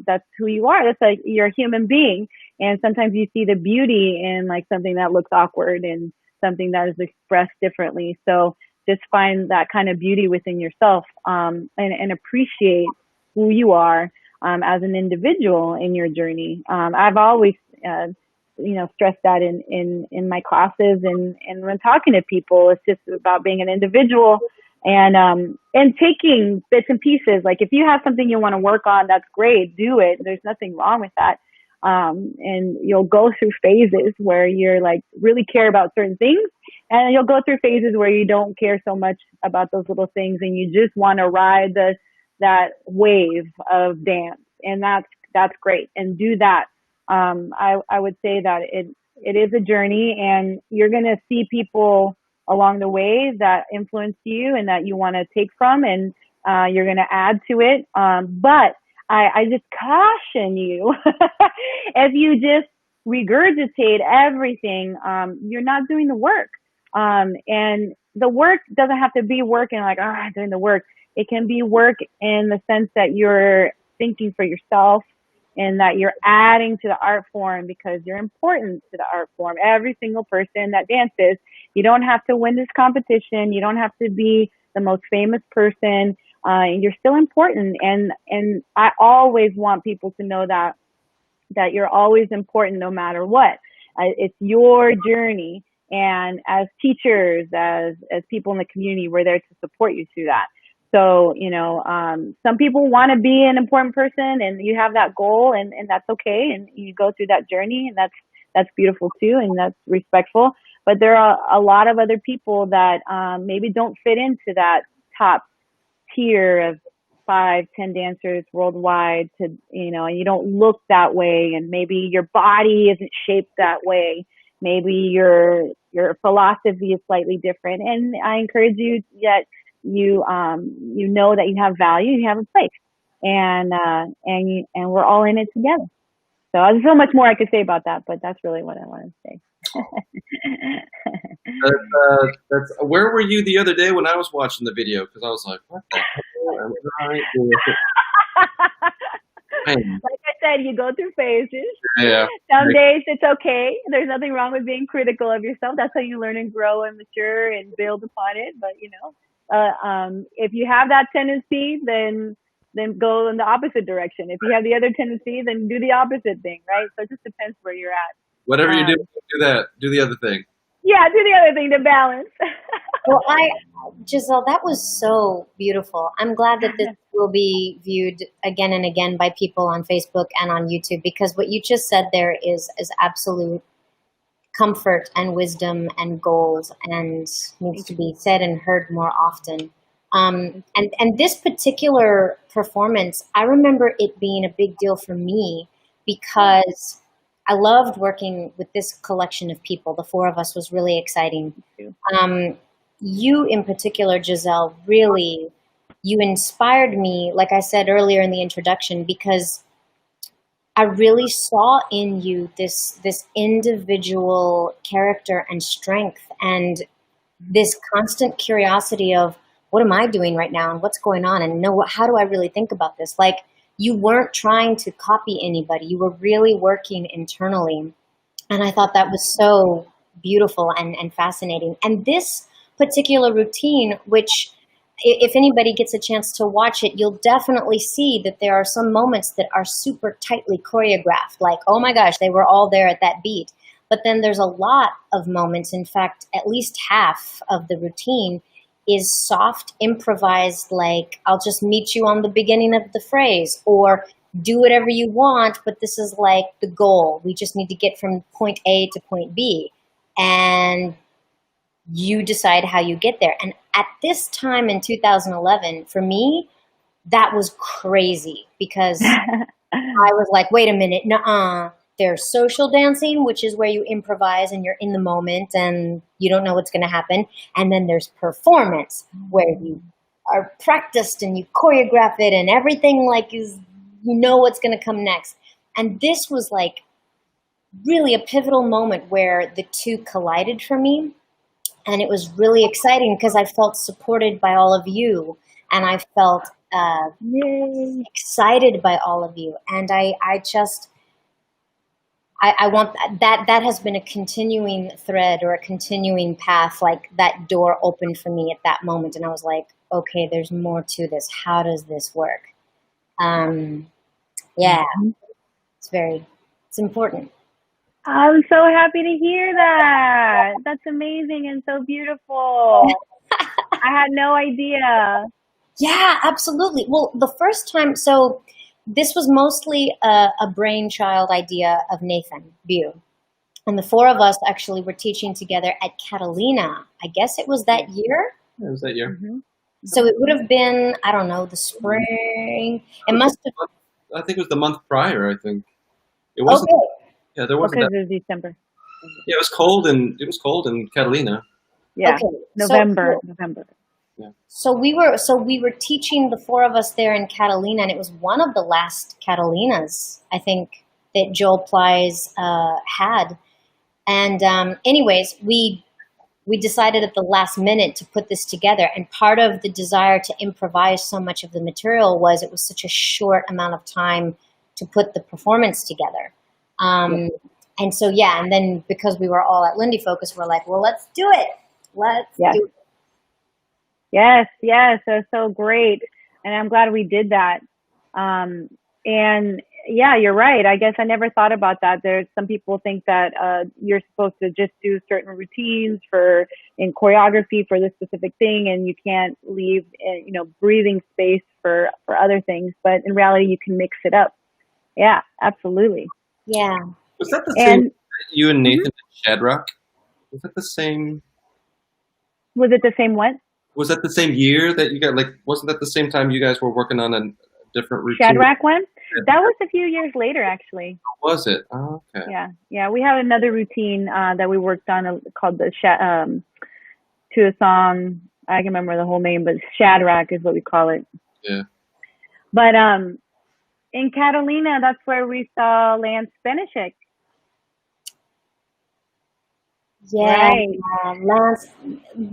that's who you are. That's like you're a human being, and sometimes you see the beauty in like something that looks awkward and something that is expressed differently. So just find that kind of beauty within yourself, and appreciate who you are as an individual in your journey. I've always, stressed that in my classes and when talking to people. It's just about being an individual and taking bits and pieces. Like if you have something you want to work on, that's great. Do it. There's nothing wrong with that. And you'll go through phases where you're like really care about certain things, and you'll go through phases where you don't care so much about those little things, and you just want to ride that wave of dance, and that's great. And do that. I would say that it is a journey, and you're gonna see people along the way that influence you and that you want to take from, and you're gonna add to it. But I just caution you, if you just regurgitate everything, you're not doing the work. And the work doesn't have to be work and like, I'm doing the work. It can be work in the sense that you're thinking for yourself and that you're adding to the art form because you're important to the art form. Every single person that dances, you don't have to win this competition. You don't have to be the most famous person. You're still important. And I always want people to know that you're always important no matter what. It's your journey. And as teachers, as people in the community, we're there to support you through that. So, some people want to be an important person and you have that goal and that's okay. And you go through that journey and that's beautiful too. And that's respectful. But there are a lot of other people that maybe don't fit into that top tier of 5-10 dancers worldwide and you don't look that way. And maybe your body isn't shaped that way. Maybe your philosophy is slightly different. And I encourage you that you know that you have value, you have a place, and we're all in it together. So there's so much more I could say about that, but that's really what I want to say. That's where were you the other day when I was watching the video? Because I was like, what the hell? Like I said, you go through phases. Yeah. Some days it's okay. There's nothing wrong with being critical of yourself. That's how you learn and grow and mature and build upon it. But if you have that tendency, then go in the opposite direction. If you have the other tendency, then do the opposite thing, right? So it just depends where you're at. Whatever you do that. Do the other thing. Yeah, do the other thing to balance. Well, Giselle, that was so beautiful. I'm glad that this will be viewed again and again by people on Facebook and on YouTube, because what you just said there is absolute comfort and wisdom and gold and needs to be said and heard more often. And this particular performance, I remember it being a big deal for me because I loved working with this collection of people. The four of us was really exciting. You in particular, Giselle, really, you inspired me, like I said earlier in the introduction, because I really saw in you this individual character and strength and this constant curiosity of what am I doing right now and what's going on and how do I really think about this? Like, you weren't trying to copy anybody. You were really working internally. And I thought that was so beautiful and fascinating. And this particular routine, which if anybody gets a chance to watch it, you'll definitely see that there are some moments that are super tightly choreographed. Like, oh my gosh, they were all there at that beat. But then there's a lot of moments, in fact, at least half of the routine is soft, improvised, like, I'll just meet you on the beginning of the phrase, or do whatever you want, but this is like the goal. We just need to get from point A to point B. And you decide how you get there. And at this time in 2011, for me, that was crazy because I was like, wait a minute, nuh-uh. There's social dancing, which is where you improvise and you're in the moment and you don't know what's going to happen. And then there's performance, where you are practiced and you choreograph it and everything like is, you know what's going to come next. And this was like really a pivotal moment where the two collided for me. And it was really exciting because I felt supported by all of you, and I felt Yay. excited by all of you. And I want that has been a continuing thread or a continuing path. Like that door opened for me at that moment, and I was like, okay, there's more to this. How does this work? Yeah, it's important. I'm so happy to hear that. That's amazing and so beautiful. I had no idea. Yeah, absolutely. Well, the first time, so this was mostly a brainchild idea of Nathan Bew. And the four of us actually were teaching together at Catalina. I guess it was that year. Yeah, it was that year. Mm-hmm. So it would have been, I don't know, the spring. It must have. I think it was the month prior. I think it wasn't. Okay. Yeah, there wasn't Because that. it was December. Yeah, it was cold in Catalina. Yeah, Okay. November. Yeah. So we were teaching, the four of us there in Catalina, and it was one of the last Catalinas I think that Joel Plies had. And anyways, we decided at the last minute to put this together. And part of the desire to improvise so much of the material was it was such a short amount of time to put the performance together. And so, yeah, and then because we were all at Lindy Focus, we're like, well, let's do it. Let's do it. Yes, that's so great. And I'm glad we did that. And yeah, you're right. I guess I never thought about that. There's some people think that you're supposed to just do certain routines in choreography for this specific thing, and you can't leave breathing space for other things. But in reality, you can mix it up. Yeah, absolutely. Yeah. Was that the same that you and Nathan did Shadrach? Was that the same? Was it the same what? Was that the same year that you got? Like, wasn't that the same time you guys were working on a different routine? Shadrach one? That was a few years later, actually. Was it? Oh, okay. Yeah. We have another routine that we worked on called the to a song. I can remember the whole name, but Shadrach is what we call it. Yeah. But in Catalina, that's where we saw Lance Benishek. Yeah, Right. Lance.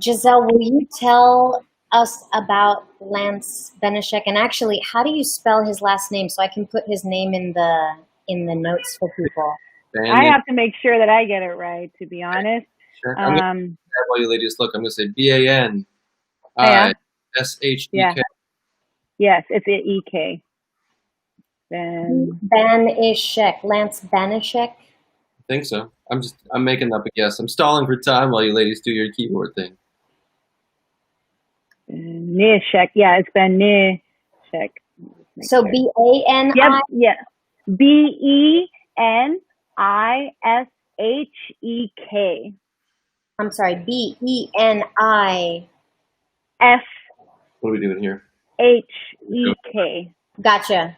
Giselle, will you tell us about Lance Benishek? And actually, how do you spell his last name so I can put his name in the notes for people? I have to make sure that I get it right, to be honest. Sure. I'm gonna while you ladies look, I'm going to say BANISHEK. Yeah. Yes, it's an EK. Benishek. Lance Benishek. I think so. I'm making up a guess. I'm stalling for time while you ladies do your keyboard thing. Benishek. Yeah, it's Benishek. So BANI. Yep. Yeah. BENISHEK. I'm sorry. BENI. F. What are we doing here? HEK. Gotcha.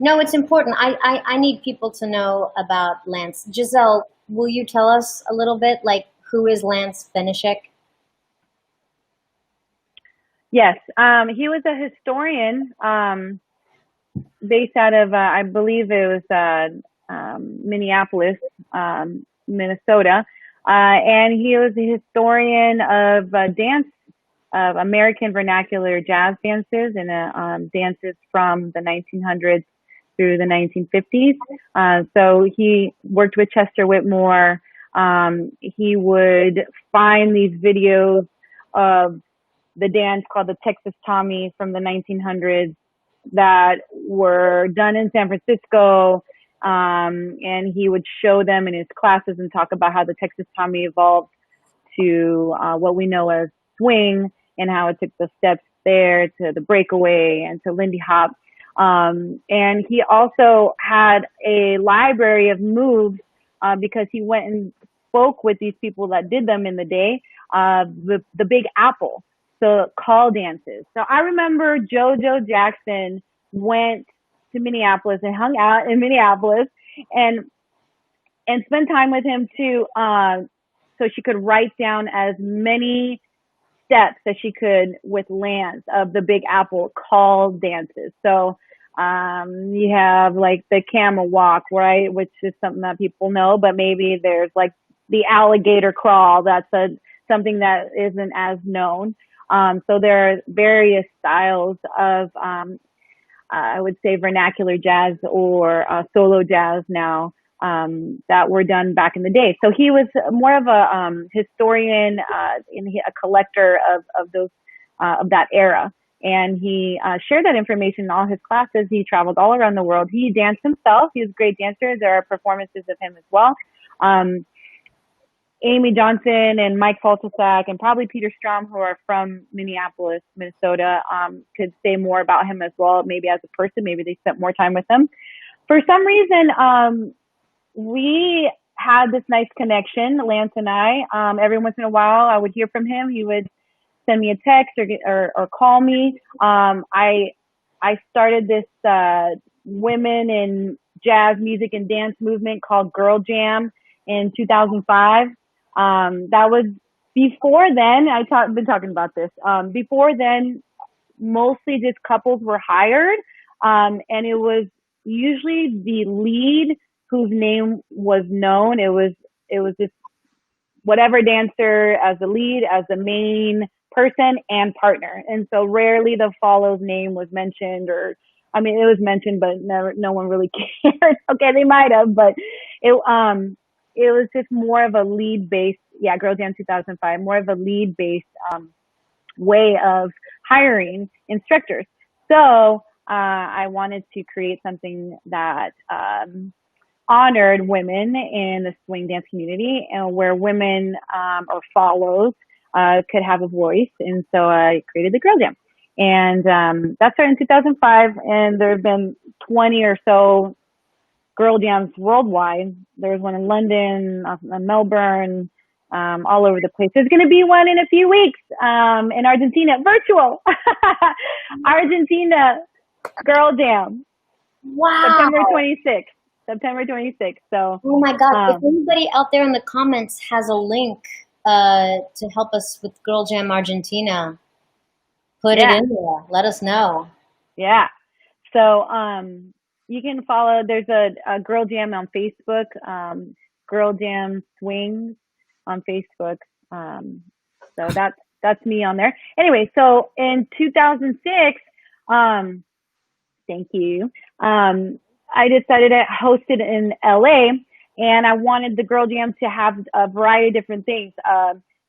No, it's important. I need people to know about Lance. Giselle, will you tell us a little bit, like, who is Lance Benishek? Yes, he was a historian based out of, I believe it was Minneapolis, Minnesota, and he was a historian of dance, of American vernacular jazz dances and dances from the 1900s through the 1950s. So he worked with Chester Whitmore. He would find these videos of the dance called the Texas Tommy from the 1900s that were done in San Francisco. And he would show them in his classes and talk about how the Texas Tommy evolved to what we know as swing, and how it took the steps there to the breakaway and to Lindy Hop. And he also had a library of moves because he went and spoke with these people that did them in the day, the Big Apple, so call dances. So I remember JoJo Jackson went to Minneapolis and hung out in Minneapolis and spent time with him too, so she could write down as many steps as she could with Lance of the Big Apple call dances. So You have like the camel walk, right, which is something that people know, but maybe there's like the alligator crawl. That's something that isn't as known. So there are various styles of, I would say, vernacular jazz or solo jazz now that were done back in the day. So he was more of a historian and a collector of those of that era. And he shared that information in all his classes. He traveled all around the world. He danced himself. He was a great dancer. There are performances of him as well. Amy Johnson and Mike Faltasak and probably Peter Strom, who are from Minneapolis, Minnesota, could say more about him as well, maybe as a person. Maybe they spent more time with him. For some reason, we had this nice connection, Lance and I. Every once in a while, I would hear from him. He would send me a text or call me. I started this women in jazz music and dance movement called Girl Jam in 2005. That was before then. Been talking about this. Before then, mostly just couples were hired, and it was usually the lead whose name was known. It was just whatever dancer as the lead, as the main person and partner. And so rarely the follow's name was mentioned, or I mean, it was mentioned, but no one really cared. Okay, they might have, but it was just more of a lead based, Girl Jam 2005, more of a lead based way of hiring instructors. So I wanted to create something that honored women in the swing dance community, and where women or follows could have a voice. And so I created the Girl Jam. And that started in 2005, and there have been 20 or so Girl Jams worldwide. There's one in London, Melbourne, all over the place. There's going to be one in a few weeks in Argentina, virtual. Argentina Girl Jam. Wow. September 26th. So, oh my God. If anybody out there in the comments has a link to help us with Girl Jam Argentina, put it in there. Let us know. Yeah. So you can follow, there's a Girl Jam on Facebook, Girl Jam Swings on Facebook. So that's me on there. Anyway, so in 2006, thank you. I decided to host it in LA, and I wanted the Girl Jam to have a variety of different things.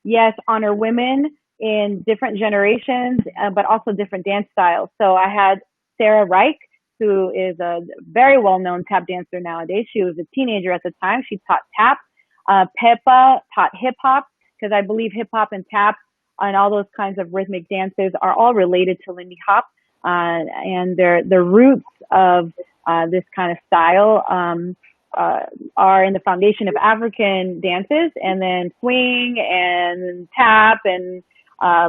Yes, honor women in different generations, but also different dance styles. So I had Sarah Reich, who is a very well-known tap dancer nowadays. She was a teenager at the time. She taught tap. Peppa taught hip-hop, because I believe hip-hop and tap and all those kinds of rhythmic dances are all related to Lindy Hop. And the roots of this kind of style are in the foundation of African dances, and then swing and tap and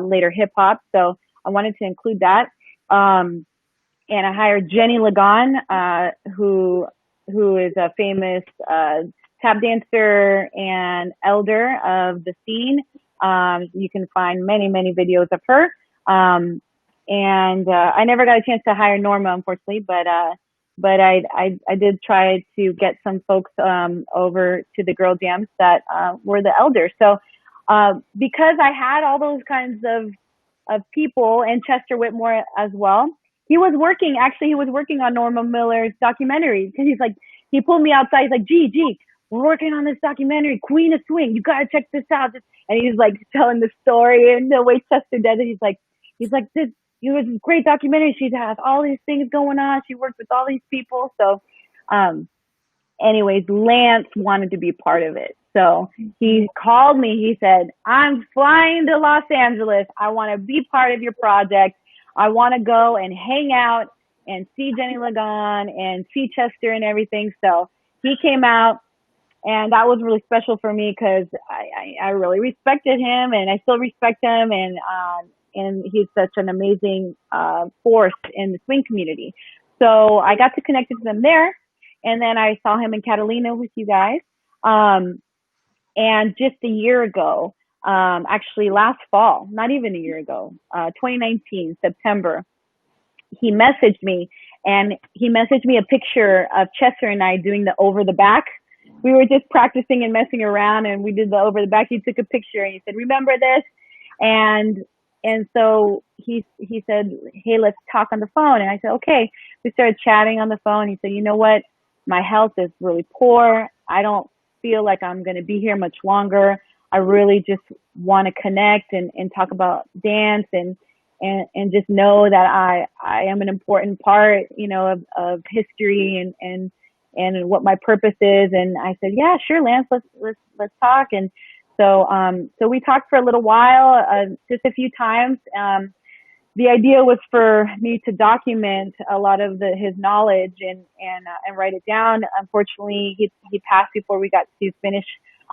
later hip hop. So I wanted to include that. And I hired Jenny Lagan, who is a famous tap dancer and elder of the scene. You can find many videos of her. And I never got a chance to hire Norma, unfortunately, but I did try to get some folks over to the Girl Jams that were the elders. So because I had all those kinds of people, and Chester Whitmore as well, he was working on Norma Miller's documentary, because he pulled me outside. He's like, G, we're working on this documentary, Queen of Swing. You gotta check this out. And he's like telling the story, and the way Chester does it, he's like this. It was a great documentary. She has all these things going on. She worked with all these people. So, anyways, Lance wanted to be part of it. So he called me. He said, I'm flying to Los Angeles. I want to be part of your project. I want to go and hang out and see Jenny Lagan and see Chester and everything. So he came out, and that was really special for me, because I really respected him, and I still respect him. And he's such an amazing force in the swing community. So I got to connect with them there. And then I saw him in Catalina with you guys. And just a year ago, actually last fall, not even a year ago, 2019, September, he messaged me And he messaged me a picture of Chester and I doing the over the back. We were just practicing and messing around, and we did the over the back. He took a picture and he said, "Remember this?" And so he said, "Hey, let's talk on the phone." And I said, "Okay." We started chatting on the phone. He said, "You know what? My health is really poor. I don't feel like I'm going to be here much longer. I really just want to connect and talk about dance and just know that I am an important part, you know, of history and what my purpose is." And I said, "Yeah, sure, Lance, let's talk." And so we talked for a little while, just a few times. The idea was for me to document a lot of his knowledge and write it down. Unfortunately, he passed before we got to finish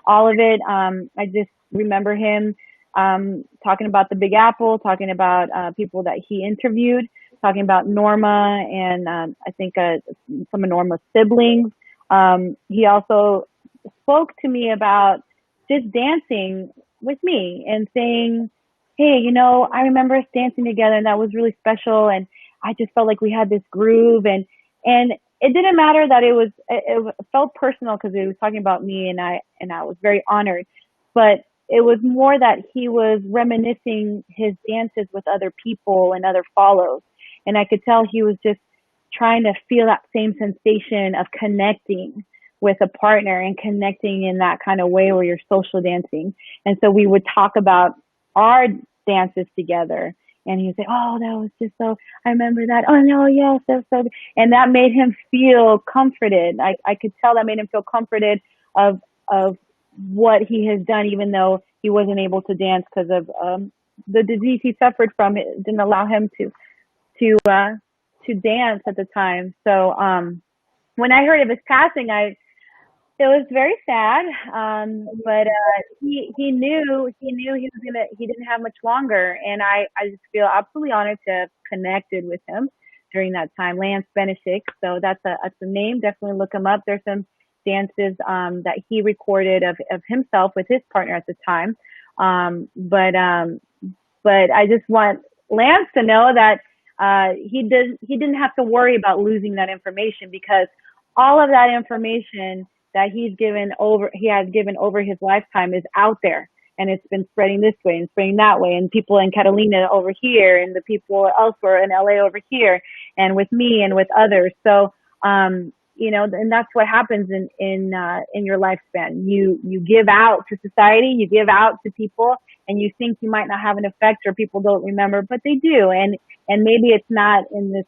all of it. I just remember him talking about the Big Apple, talking about people that he interviewed, talking about Norma and I think some of Norma's siblings. He also spoke to me about just dancing with me and saying, "Hey, you know, I remember us dancing together and that was really special. And I just felt like we had this groove." And it didn't matter that it felt personal because it was talking about me, and I was very honored. But it was more that he was reminiscing his dances with other people and other follows. And I could tell he was just trying to feel that same sensation of connecting with a partner and connecting in that kind of way where you're social dancing. And so we would talk about our dances together, and he'd say, "Oh, that was just so, I remember that. Oh no, yes, that's so," and that made him feel comforted. I could tell that made him feel comforted of what he has done, even though he wasn't able to dance because of the disease he suffered from. It didn't allow him to dance at the time. So when I heard of his passing, it was very sad, but he knew he didn't have much longer, and I just feel absolutely honored to have connected with him during that time. Lance Benishik, so that's a name. Definitely look him up. There's some dances that he recorded of himself with his partner at the time, but I just want Lance to know that he didn't have to worry about losing that information, because all of that information that he has given over his lifetime is out there, and it's been spreading this way and spreading that way, and people in Catalina over here, and the people elsewhere in LA over here, and with me and with others. So you know, and that's what happens in your lifespan. You give out to society, you give out to people, and you think you might not have an effect or people don't remember, but they do. And maybe it's not in this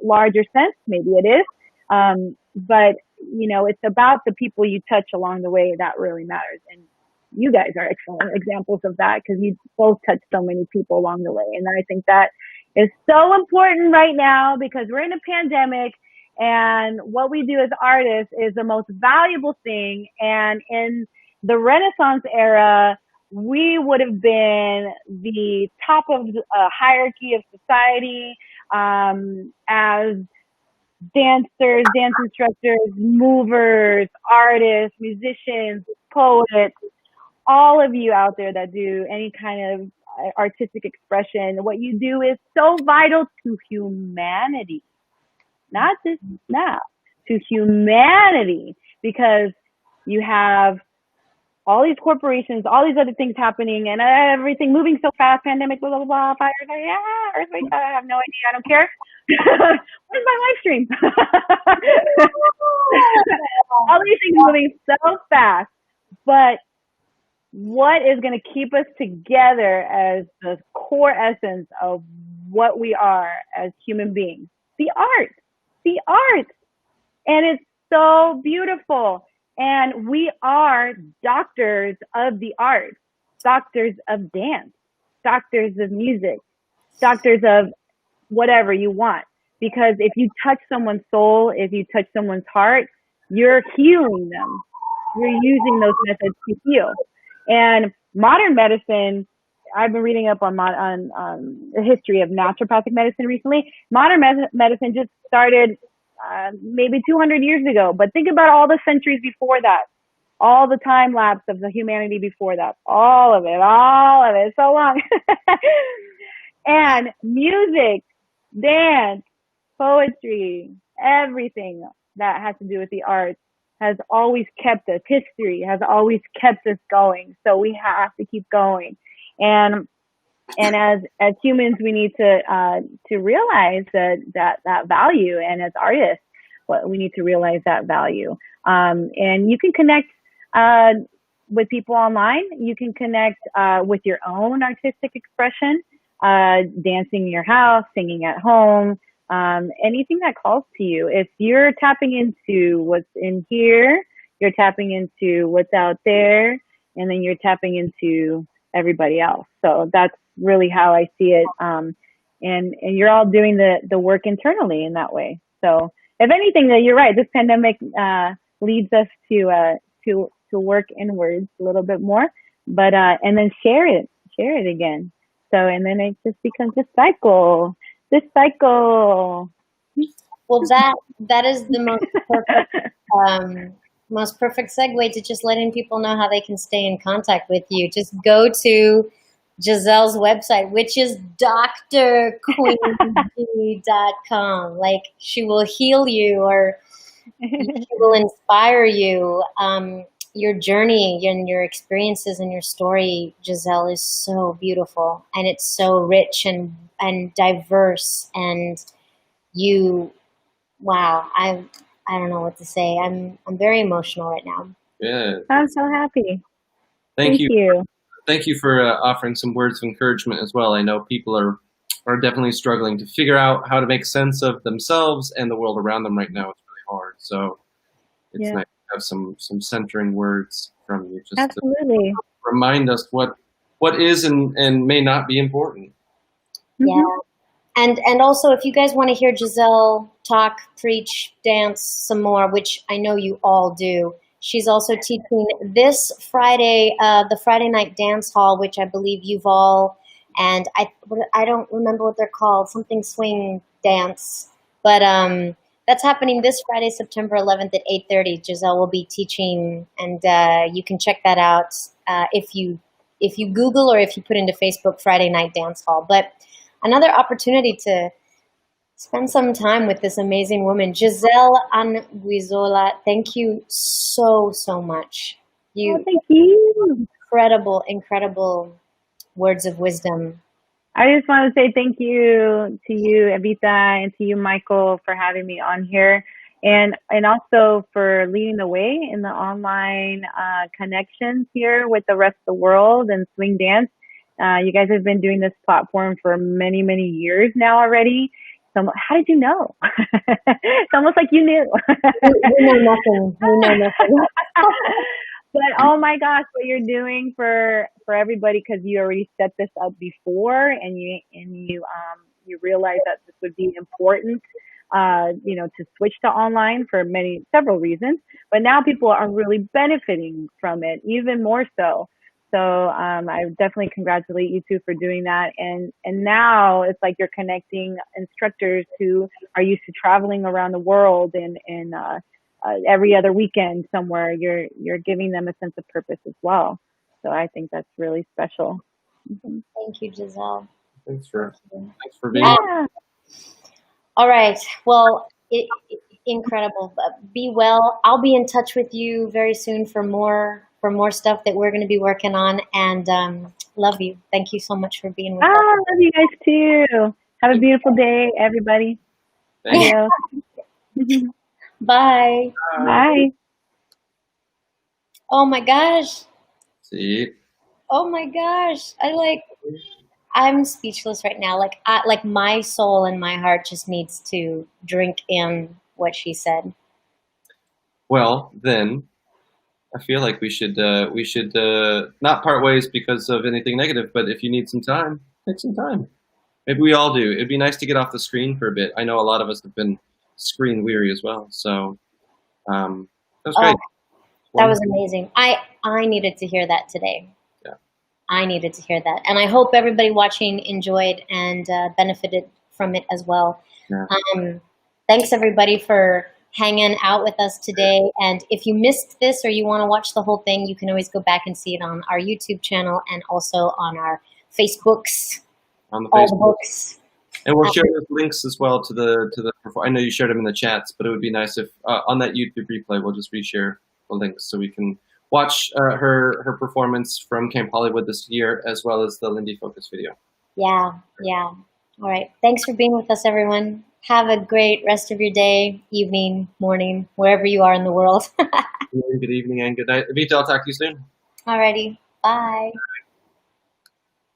larger sense, maybe it is, but you know, it's about the people you touch along the way that really matters. And you guys are excellent examples of that, because you both touch so many people along the way. And I think that is so important right now, because we're in a pandemic, and what we do as artists is the most valuable thing. And in the Renaissance era, we would have been the top of the hierarchy of society, as dancers, dance instructors, movers, artists, musicians, poets, all of you out there that do any kind of artistic expression. What you do is so vital to humanity, not just now, to humanity, because you have all these corporations, all these other things happening, and everything moving so fast, pandemic, blah, blah, blah, fires, yeah, earthquake, I have no idea, I don't care. Where's my live stream? All these things moving so fast, but what is going to keep us together as the core essence of what we are as human beings? The art. And it's so beautiful. And we are doctors of the art, doctors of dance, doctors of music, doctors of whatever you want. Because if you touch someone's soul, if you touch someone's heart, you're healing them. You're using those methods to heal. And modern medicine, I've been reading up on the history of naturopathic medicine recently. Modern medicine just started maybe 200 years ago. But think about all the centuries before that, all the time lapse of the humanity before that, all of it, so long. And music, dance, poetry, everything that has to do with the arts has always kept us, history has always kept us going. So we have to keep going. And as humans, we need to realize that value, and as artists, we need to realize that value. And you can connect with people online. You can connect with your own artistic expression, dancing in your house, singing at home, anything that calls to you. If you're tapping into what's in here, you're tapping into what's out there, and then you're tapping into everybody else. So that's really how I see it. And you're all doing the work internally in that way. So if anything, that you're right, this pandemic leads us to work inwards a little bit more, but and then share it again. So and then it just becomes a cycle. This cycle. Well, that is the most perfect segue to just letting people know how they can stay in contact with you. Just go to Giselle's website, which is drqueenie.com. Like, she will heal you, or she will inspire you. Your journey and your experiences and your story, Giselle, is so beautiful, and it's so rich and diverse. And wow, I don't know what to say. I'm very emotional right now. Yeah. I'm so happy. Thank you. Thank you for offering some words of encouragement as well. I know people are definitely struggling to figure out how to make sense of themselves and the world around them right now. It's really hard. So it's nice to have some centering words from you, just absolutely to remind us what is and may not be important. Yeah. And also, if you guys want to hear Giselle talk, preach, dance some more, which I know you all do, she's also teaching this Friday, the Friday Night Dance Hall, which I believe you've all, and I don't remember what they're called, something swing dance, but that's happening this Friday, September 11th at 8:30. Giselle will be teaching, and you can check that out if you Google or if you put into Facebook Friday Night Dance Hall. But another opportunity to spend some time with this amazing woman, Giselle Anguizola. Thank you so much. Thank you. Incredible words of wisdom. I just want to say thank you to you, Evita, and to you, Michael, for having me on here, and also for leading the way in the online connections here with the rest of the world and swing dance. You guys have been doing this platform for many years now already. So how did you know? It's almost like you knew. We know nothing. But oh my gosh, what you're doing for everybody, because you already set this up before, and you realized that this would be important, to switch to online for several reasons. But now people are really benefiting from it even more so. So I definitely congratulate you two for doing that. And now it's like you're connecting instructors who are used to traveling around the world and every other weekend somewhere. You're giving them a sense of purpose as well. So I think that's really special. Mm-hmm. Thank you, Giselle. Thanks for being on. All right. Well, incredible. Be well. I'll be in touch with you very soon for more stuff that we're going to be working on. And love you. Thank you so much for being with us. Love you guys too. Have a beautiful day, everybody. Thank you. Bye. Bye. Oh my gosh. See? Oh my gosh. I'm speechless right now. Like my soul and my heart just needs to drink in what she said. Well, then I feel like we should not part ways because of anything negative, but if you need some time, take some time. Maybe we all do. It'd be nice to get off the screen for a bit. I know a lot of us have been screen weary as well. So that was great. That was amazing. I needed to hear that today. Yeah. I needed to hear that. And I hope everybody watching enjoyed and benefited from it as well. Yeah. Thanks everybody for hanging out with us today. And if you missed this or you want to watch the whole thing, you can always go back and see it on our YouTube channel and also on our Facebooks. On the all Facebook. the books. And we'll share those links as well to the. I know you shared them in the chats, but it would be nice if on that YouTube replay we'll just reshare the links so we can watch her performance from Camp Hollywood this year, as well as the Lindy Focus video. Yeah. All right. Thanks for being with us, everyone. Have a great rest of your day, evening, morning, wherever you are in the world. Good evening and good night. Avita, I'll talk to you soon. Alrighty. Bye.